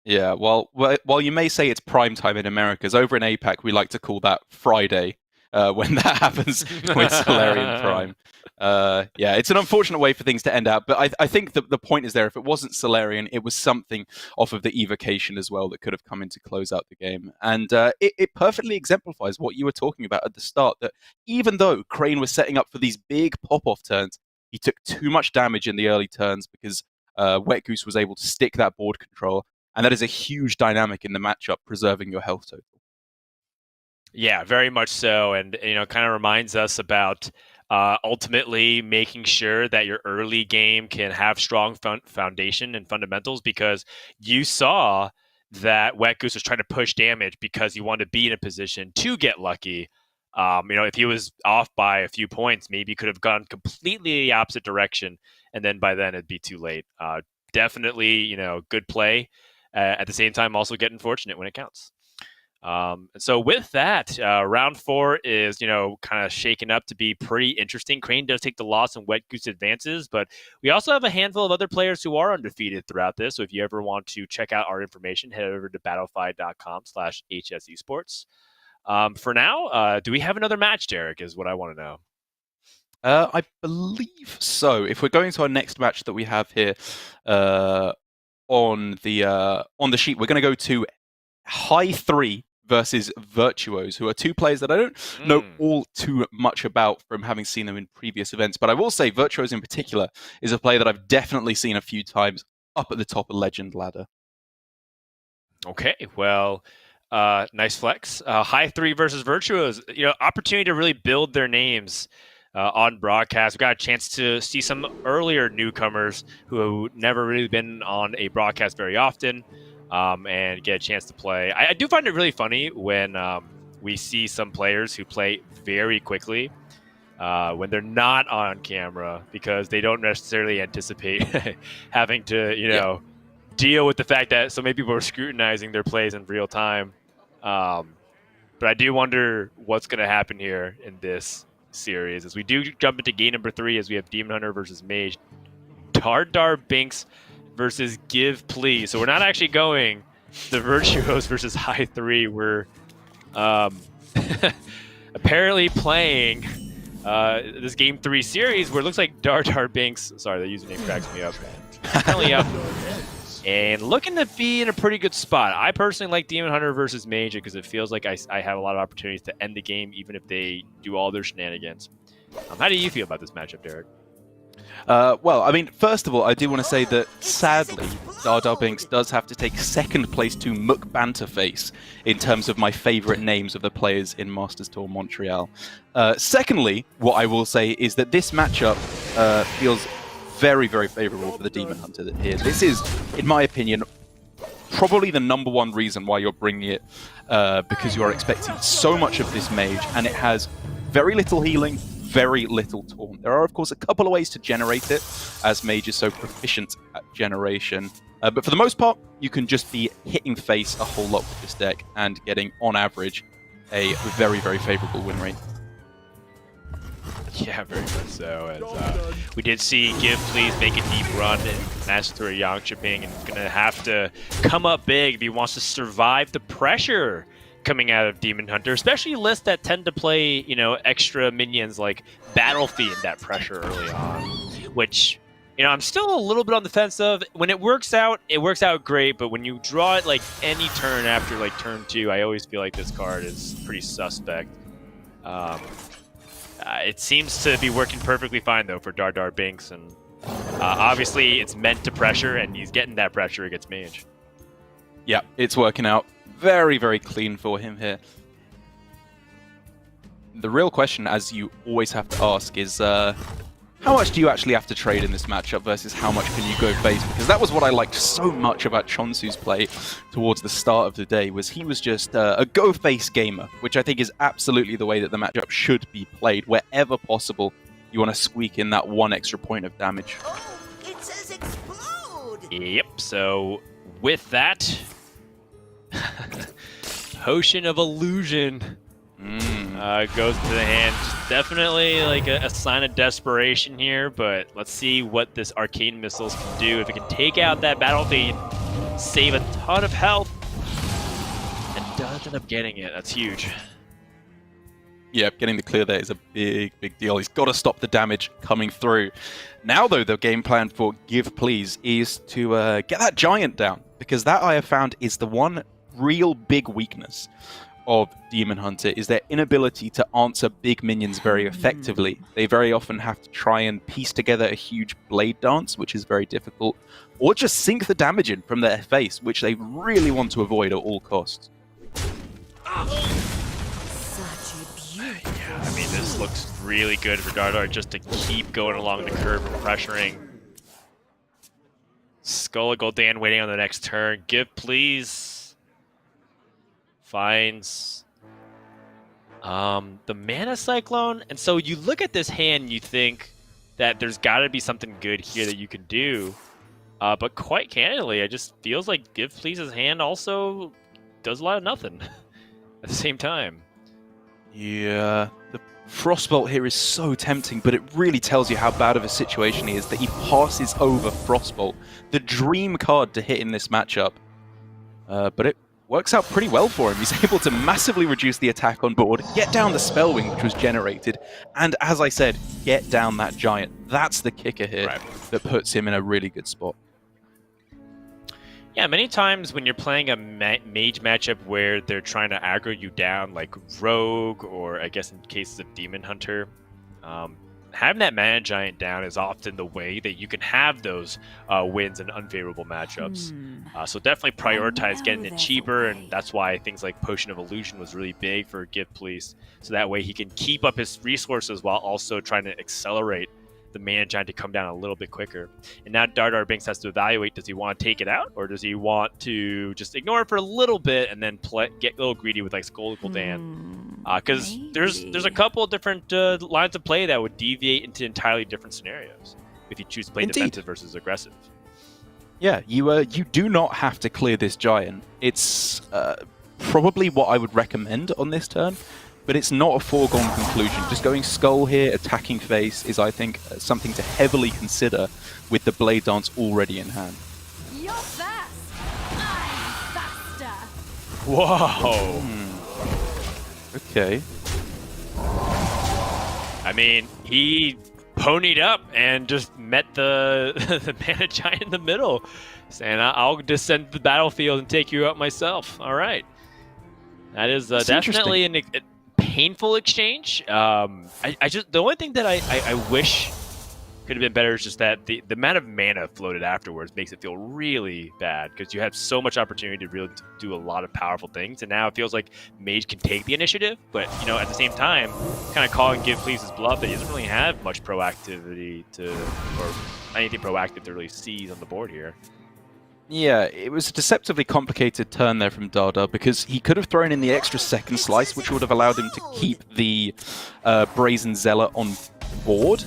Yeah, well, while you may say it's prime time in Americas, over in APAC we like to call that Friday. When that happens with Solarian Prime. Yeah, it's an unfortunate way for things to end out, but I think the point is there. If it wasn't Solarian, it was something off of the Evocation as well that could have come in to close out the game. And it perfectly exemplifies what you were talking about at the start, that even though Crane was setting up for these big pop-off turns, he took too much damage in the early turns because Wet Goose was able to stick that board control, and that is a huge dynamic in the matchup, preserving your health total. Yeah, very much so, and kind of reminds us about ultimately making sure that your early game can have strong foundation and fundamentals, because you saw that Wet Goose was trying to push damage because he wanted to be in a position to get lucky. If he was off by a few points, maybe he could have gone completely the opposite direction, and then by then it'd be too late. Definitely, good play. At the same time, also getting fortunate when it counts. And so with that, round 4 is, kind of shaken up to be pretty interesting. Crane does take the loss and Wet Goose advances, but we also have a handful of other players who are undefeated throughout this. So if you ever want to check out our information, head over to battlefy.com/HS Esports. For now, do we have another match, Derek, is what I want to know. I believe so. If we're going to our next match that we have here on the sheet, we're going to go to High 3 versus Virtuos, who are 2 players that I don't know all too much about from having seen them in previous events. But I will say Virtuos in particular is a player that I've definitely seen a few times up at the top of Legend ladder. Okay, well, nice flex. High 3 versus Virtuos, opportunity to really build their names on broadcast. We got a chance to see some earlier newcomers who never really been on a broadcast very often, and get a chance to play. I do find it really funny when we see some players who play very quickly when they're not on camera, because they don't necessarily anticipate having to, deal with the fact that so many people are scrutinizing their plays in real time. But I do wonder what's going to happen here in this series as we do jump into game number 3, as we have Demon Hunter versus Mage, Dardar Binks versus Give Please. So we're not actually going the Virtuos versus High 3. We're apparently playing this game 3 series where it looks like Dardar Binks, sorry, the username cracks me up, currently up and looking to be in a pretty good spot. I personally like Demon Hunter versus Mage because it feels like I have a lot of opportunities to end the game even if they do all their shenanigans. How do you feel about this matchup, Derek? Well, I mean, first of all, I do want to say that, sadly, Dardar Binks does have to take second place to Muk Banterface in terms of my favourite names of the players in Masters Tour Montreal. Secondly, what I will say is that this matchup feels very, very favourable for the Demon Hunter here. This is, in my opinion, probably the #1 reason why you're bringing it, because you are expecting so much of this mage, and it has very little healing, very little taunt. There are, of course, a couple of ways to generate it, as Mage is so proficient at generation. But for the most part, you can just be hitting face a whole lot with this deck and getting, on average, a very, very favourable win rate. Yeah, very much so. As, we did see Give Please make a deep run and master a Yang Chipping, and going to have to come up big if he wants to survive the pressure coming out of Demon Hunter, especially lists that tend to play, extra minions like Battle Fiend, that pressure early on, which, I'm still a little bit on the fence of. When it works out great, but when you draw it like any turn after like turn 2, I always feel like this card is pretty suspect. It seems to be working perfectly fine, though, for Dardar Binks, and obviously it's meant to pressure, and he's getting that pressure against Mage. Yeah, it's working out very, very clean for him here. The real question, as you always have to ask, is how much do you actually have to trade in this matchup versus how much can you go face? Because that was what I liked so much about Chonsu's play towards the start of the day, was he was just a go face gamer, which I think is absolutely the way that the matchup should be played. Wherever possible, you want to squeak in that 1 extra point of damage. Oh, it says explode! Yep, so with that, Potion of Illusion goes to the hand. Definitely like a sign of desperation here, but let's see what this Arcane Missiles can do. If it can take out that Battle Fiend, save a ton of health, and does end up getting it. That's huge. Yeah, getting the clear there is a big, big deal. He's got to stop the damage coming through. Now, though, the game plan for Give Please is to get that Giant down, because that I have found is the one real big weakness of Demon Hunter, is their inability to answer big minions very effectively. They very often have to try and piece together a huge blade dance, which is very difficult, or just sink the damage in from their face, which they really want to avoid at all costs. Yeah, I mean, this looks really good for Dardar just to keep going along the curve and pressuring. Skull of Gul'dan waiting on the next turn. Give Please finds the Mana Cyclone, and so you look at this hand and you think that there's got to be something good here that you can do, but quite candidly, it just feels like Give Please's hand also does a lot of nothing at the same time. Yeah, the Frostbolt here is so tempting, but it really tells you how bad of a situation he is that he passes over Frostbolt, the dream card to hit in this matchup. But it works out pretty well for him. He's able to massively reduce the attack on board, get down the Spellwing, which was generated, and as I said, get down that Giant. That's the kicker here that puts him in a really good spot. Yeah, many times when you're playing a mage matchup where they're trying to aggro you down, like Rogue, or I guess in cases of Demon Hunter, having that Mana Giant down is often the way that you can have those wins in unfavorable matchups. So definitely prioritize getting it cheaper, and that's why things like Potion of Illusion was really big for Gift Police. So that way he can keep up his resources while also trying to accelerate the Mana Giant to come down a little bit quicker. And now Dardar Binks has to evaluate, does he want to take it out, or does he want to just ignore it for a little bit and then get a little greedy with like Skull Gul'dan? Because there's a couple of different lines of play that would deviate into entirely different scenarios if you choose to play defensive versus aggressive. Yeah, you do not have to clear this Giant. It's probably what I would recommend on this turn, but it's not a foregone conclusion. Just going Skull here, attacking face, is, I think, something to heavily consider with the Blade Dance already in hand. You're fast. I'm faster. Whoa! Okay. I mean, he ponied up and just met the the Mana Giant in the middle, saying, "I'll descend the battlefield and take you out myself." All right, that is definitely a painful exchange. I just, the only thing that I wish could have been better is just that the amount of mana floated afterwards makes it feel really bad, because you had so much opportunity to really do a lot of powerful things, and now it feels like Mage can take the initiative, but you know, at the same time, kind of calling Give Please his bluff that he doesn't really have much proactivity or anything proactive to really seize on the board here. Yeah, it was a deceptively complicated turn there from Dardar, because he could have thrown in the extra second slice, which would have allowed him to keep the Brazen Zealot on board.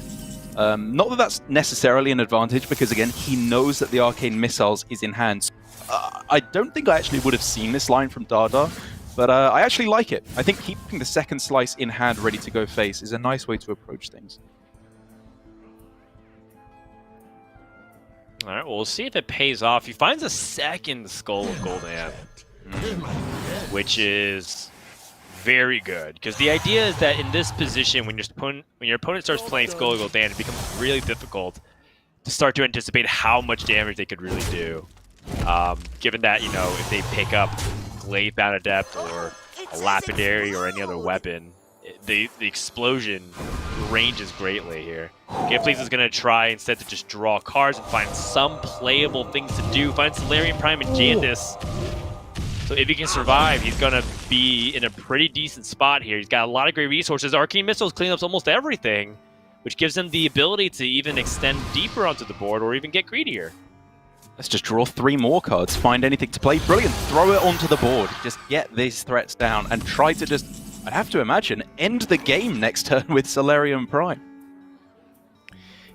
Not that that's necessarily an advantage, because again, he knows that the Arcane Missiles is in hand. I don't think I actually would have seen this line from Dardar, but I actually like it. I think keeping the second slice in hand ready to go face is a nice way to approach things. All right, well, we'll see if it pays off. He finds a second Skull of Gul'dan, which is very good, because the idea is that in this position, when your opponent starts playing Skull of Gul'dan, it becomes really difficult to start to anticipate how much damage they could really do. Given that, you know, if they pick up Glaive-bound Adept or a Lapidary or any other weapon, the explosion ranges greatly here. Gift Please is going to try instead to just draw cards and find some playable things to do. Find Solarian Prime and Jandice. So if he can survive, he's going to be in a pretty decent spot here. He's got a lot of great resources. Arcane Missiles clean up almost everything, which gives him the ability to even extend deeper onto the board or even get greedier. Let's just draw 3 more cards, find anything to play. Brilliant, throw it onto the board. Just get these threats down and try to just, I have to imagine, end the game next turn with Solarian Prime.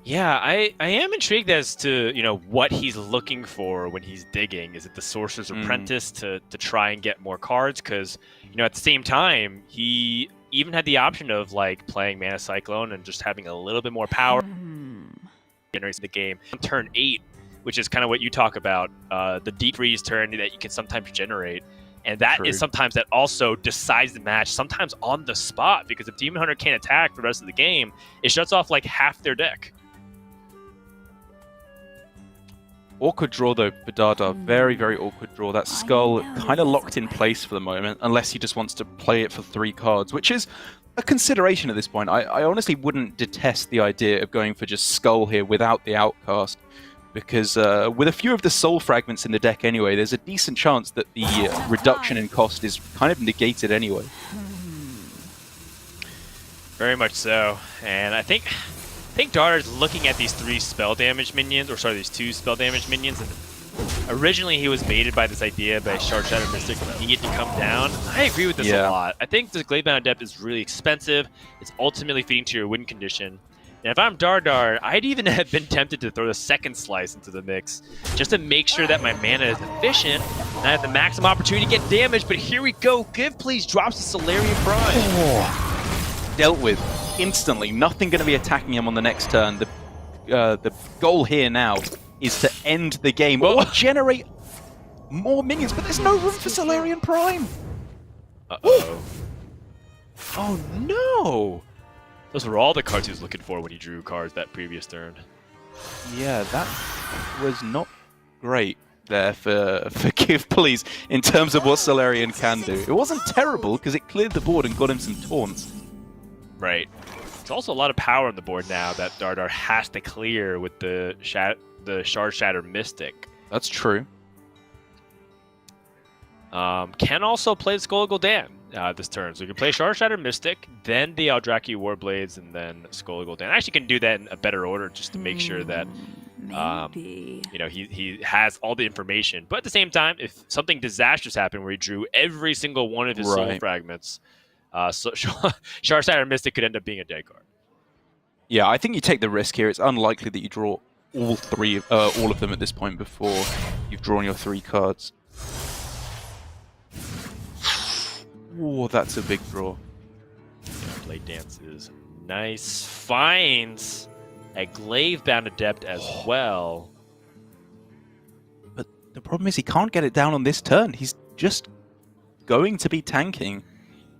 Yeah, I am intrigued as to, you know, what he's looking for when he's digging. Is it the Sorcerer's Apprentice to try and get more cards? Because, you know, at the same time, he even had the option of, like, playing Mana Cyclone and just having a little bit more power. Generates the game. On turn 8, which is kind of what you talk about, the deep freeze turn that you can sometimes generate. And that is sometimes that also decides the match, sometimes on the spot, because if Demon Hunter can't attack for the rest of the game, it shuts off like half their deck. Awkward draw though for Dardar, very, very awkward draw. That Skull kind of locked in place for the moment, unless he just wants to play it for 3 cards, which is a consideration at this point. I honestly wouldn't detest the idea of going for just Skull here without the Outcast, because with a few of the Soul Fragments in the deck anyway, there's a decent chance that the reduction in cost is kind of negated anyway. Very much so, and I think Dardar's looking at these 3 spell damage minions, or sorry, these 2 spell damage minions, and originally he was baited by this idea by Shard Shadow Mystic needing it to come down. I agree with this a lot. I think the Glaive-bound Adept is really expensive. It's ultimately feeding to your win condition. And if I'm Dardar, I'd even have been tempted to throw the second slice into the mix, just to make sure that my mana is efficient, and I have the maximum opportunity to get damage, but here we go. Give Please drops the Solarian Prime. Dealt with instantly. Nothing going to be attacking him on the next turn. The goal here now is to end the game or generate more minions, but there's no room for Solarian Prime. Uh-oh. Oh no! Those were all the cards he was looking for when he drew cards that previous turn. Yeah, that was not great there for Give Please in terms of what Solarian can do. It wasn't terrible because it cleared the board and got him some taunts. Right. There's also a lot of power on the board now that Dardar has to clear with the Shard Shatter Mystic. That's true. Can also play Skull Gul'dan this turn. So you can play Shard Shatter Mystic, then the Eldraki Warblades, and then Skull Gul'dan. I actually can do that in a better order just to make sure that he has all the information. But at the same time, if something disastrous happened where he drew every single one of his soul fragments, so Shard Shatter Mystic could end up being a dead card. Yeah, I think you take the risk here. It's unlikely that you draw all of them at this point before you've drawn your 3 cards. Oh, that's a big draw. Yeah, Blade Dance is nice. Finds a Glaive-bound Adept as well. But the problem is he can't get it down on this turn. He's just going to be tanking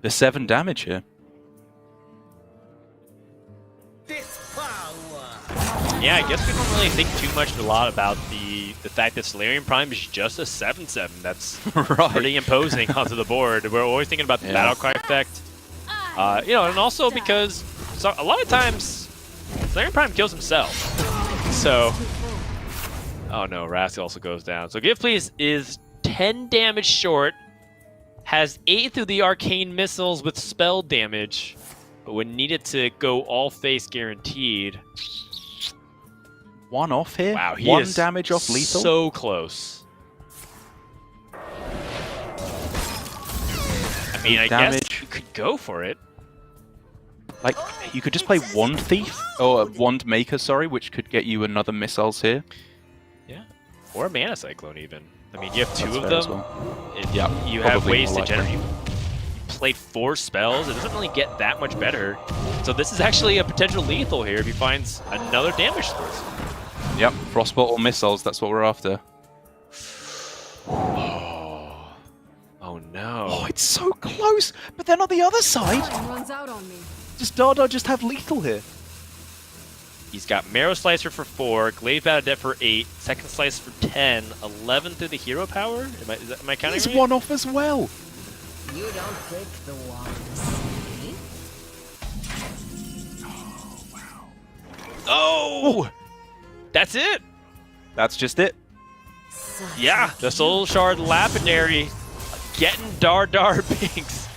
the 7 damage here. Yeah, I guess we don't really think too much about the fact that Solarian Prime is just a 7/7. That's pretty imposing onto the board. We're always thinking about the Battlecry effect. And also because a lot of times Solarian Prime kills himself. So, oh no, Rask also goes down. So Give Please is 10 damage short, has 8 through the Arcane Missiles with spell damage, but when needed to go all face guaranteed. 1 off here? Wow, he 1 is damage off lethal? So close. I mean, I guess you could go for it. Like, you could just play Wand Thief, or Wand Maker, sorry, which could get you another missiles here. Yeah, or a Mana Cyclone even. I mean, you have 2 of them. Well. You have ways to generate. You played 4 spells. It doesn't really get that much better. So this is actually a potential lethal here if he finds another damage source. Yep, Frostbolt or missiles, that's what we're after. Oh no. Oh, it's so close! But then on the other side, Runs out on me. does Dardar just have lethal here? He's got Marrow Slicer for 4, Glaive Bound Adept for 8, Second Slice for 10, 11 through the hero power? Am I counting He's right? 1 off as well! You don't take the ones. Oh! That's it! That's just it. Yeah, the Soul Shard Lapidary getting Dardar Binks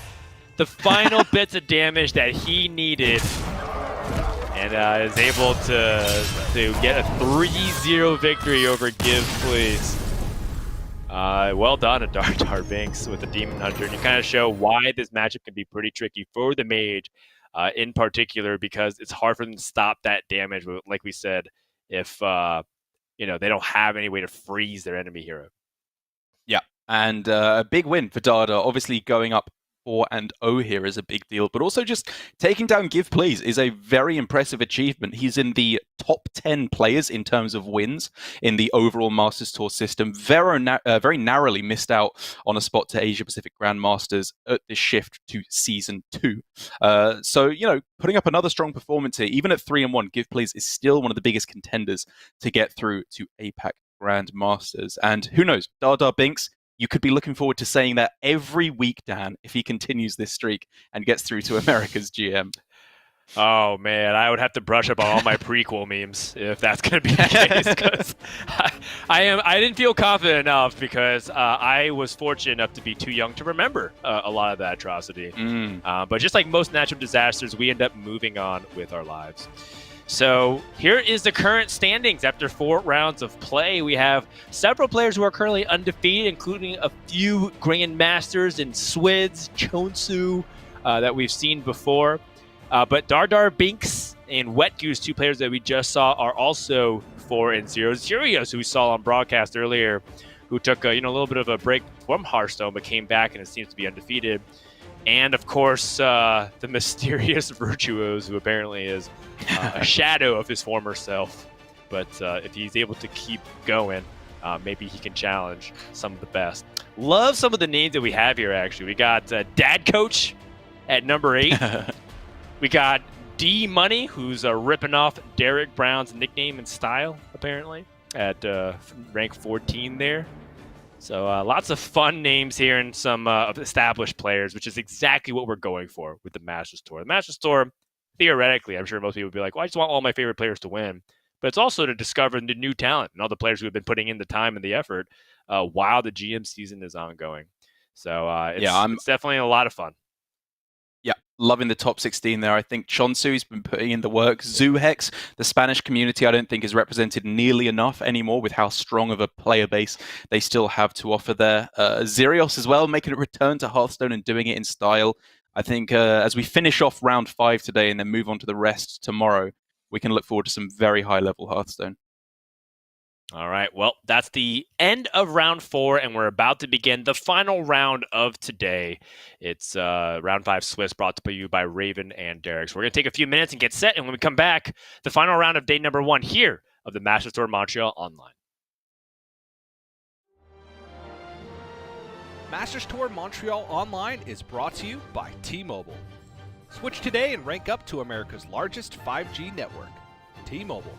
the final bits of damage that he needed, and is able to get a 3-0 victory over Give Please. Well done to Dardar Binks with the Demon Hunter, and you kind of show why this matchup can be pretty tricky for the Mage in particular, because it's hard for them to stop that damage, like we said, if they don't have any way to freeze their enemy hero. Yeah, and a big win for Dardar. Obviously, going up 4-0 here is a big deal, but also just taking down Give Please is a very impressive achievement. He's in the top 10 players in terms of wins in the overall Masters Tour system. Very narrowly missed out on a spot to Asia Pacific Grandmasters at this shift to Season 2. So, putting up another strong performance here, even at 3-1, Give Please is still one of the biggest contenders to get through to APAC Grandmasters. And who knows, Dardar Binks, you could be looking forward to saying that every week, Dan, if he continues this streak and gets through to America's GM. Oh, man, I would have to brush up on all my prequel memes if that's going to be the case. Because I didn't feel confident enough because I was fortunate enough to be too young to remember a lot of that atrocity. But just like most natural disasters, we end up moving on with our lives. So here is the current standings after 4 rounds of play. We have several players who are currently undefeated, including a few Grandmasters and Swids, Chonsu that we've seen before. But Dardar Binks and Wet Goose, 2 players that we just saw, are also 4-0. Zurios, who we saw on broadcast earlier, who took a little bit of a break from Hearthstone, but came back and it seems to be undefeated. And of course, the mysterious Virtuos, who apparently is a shadow of his former self. But if he's able to keep going, maybe he can challenge some of the best. Love some of the names that we have here, actually. We got Dad Coach at number 8. We got D Money, who's ripping off Derek Brown's nickname and style, apparently, at rank 14 there. So lots of fun names here and some established players, which is exactly what we're going for with the Masters Tour. The Masters Tour, theoretically, I'm sure most people would be like, well, I just want all my favorite players to win. But it's also to discover the new talent and all the players who have been putting in the time and the effort while the GM season is ongoing. So it's definitely a lot of fun. Yeah, loving the top 16 there. I think Chonsu's been putting in the work. Zuhex, the Spanish community, I don't think is represented nearly enough anymore with how strong of a player base they still have to offer there. Zerios as well, making a return to Hearthstone and doing it in style. I think as we finish off round 5 today and then move on to the rest tomorrow, we can look forward to some very high-level Hearthstone. All right, well, that's the end of round 4, and we're about to begin the final round of today. It's round 5 Swiss, brought to you by Raven and Derek. So we're going to take a few minutes and get set, and when we come back, the final round of day number 1 here of the Masters Tour Montreal Online. Masters Tour Montreal Online is brought to you by T-Mobile. Switch today and rank up to America's largest 5G network. T-Mobile.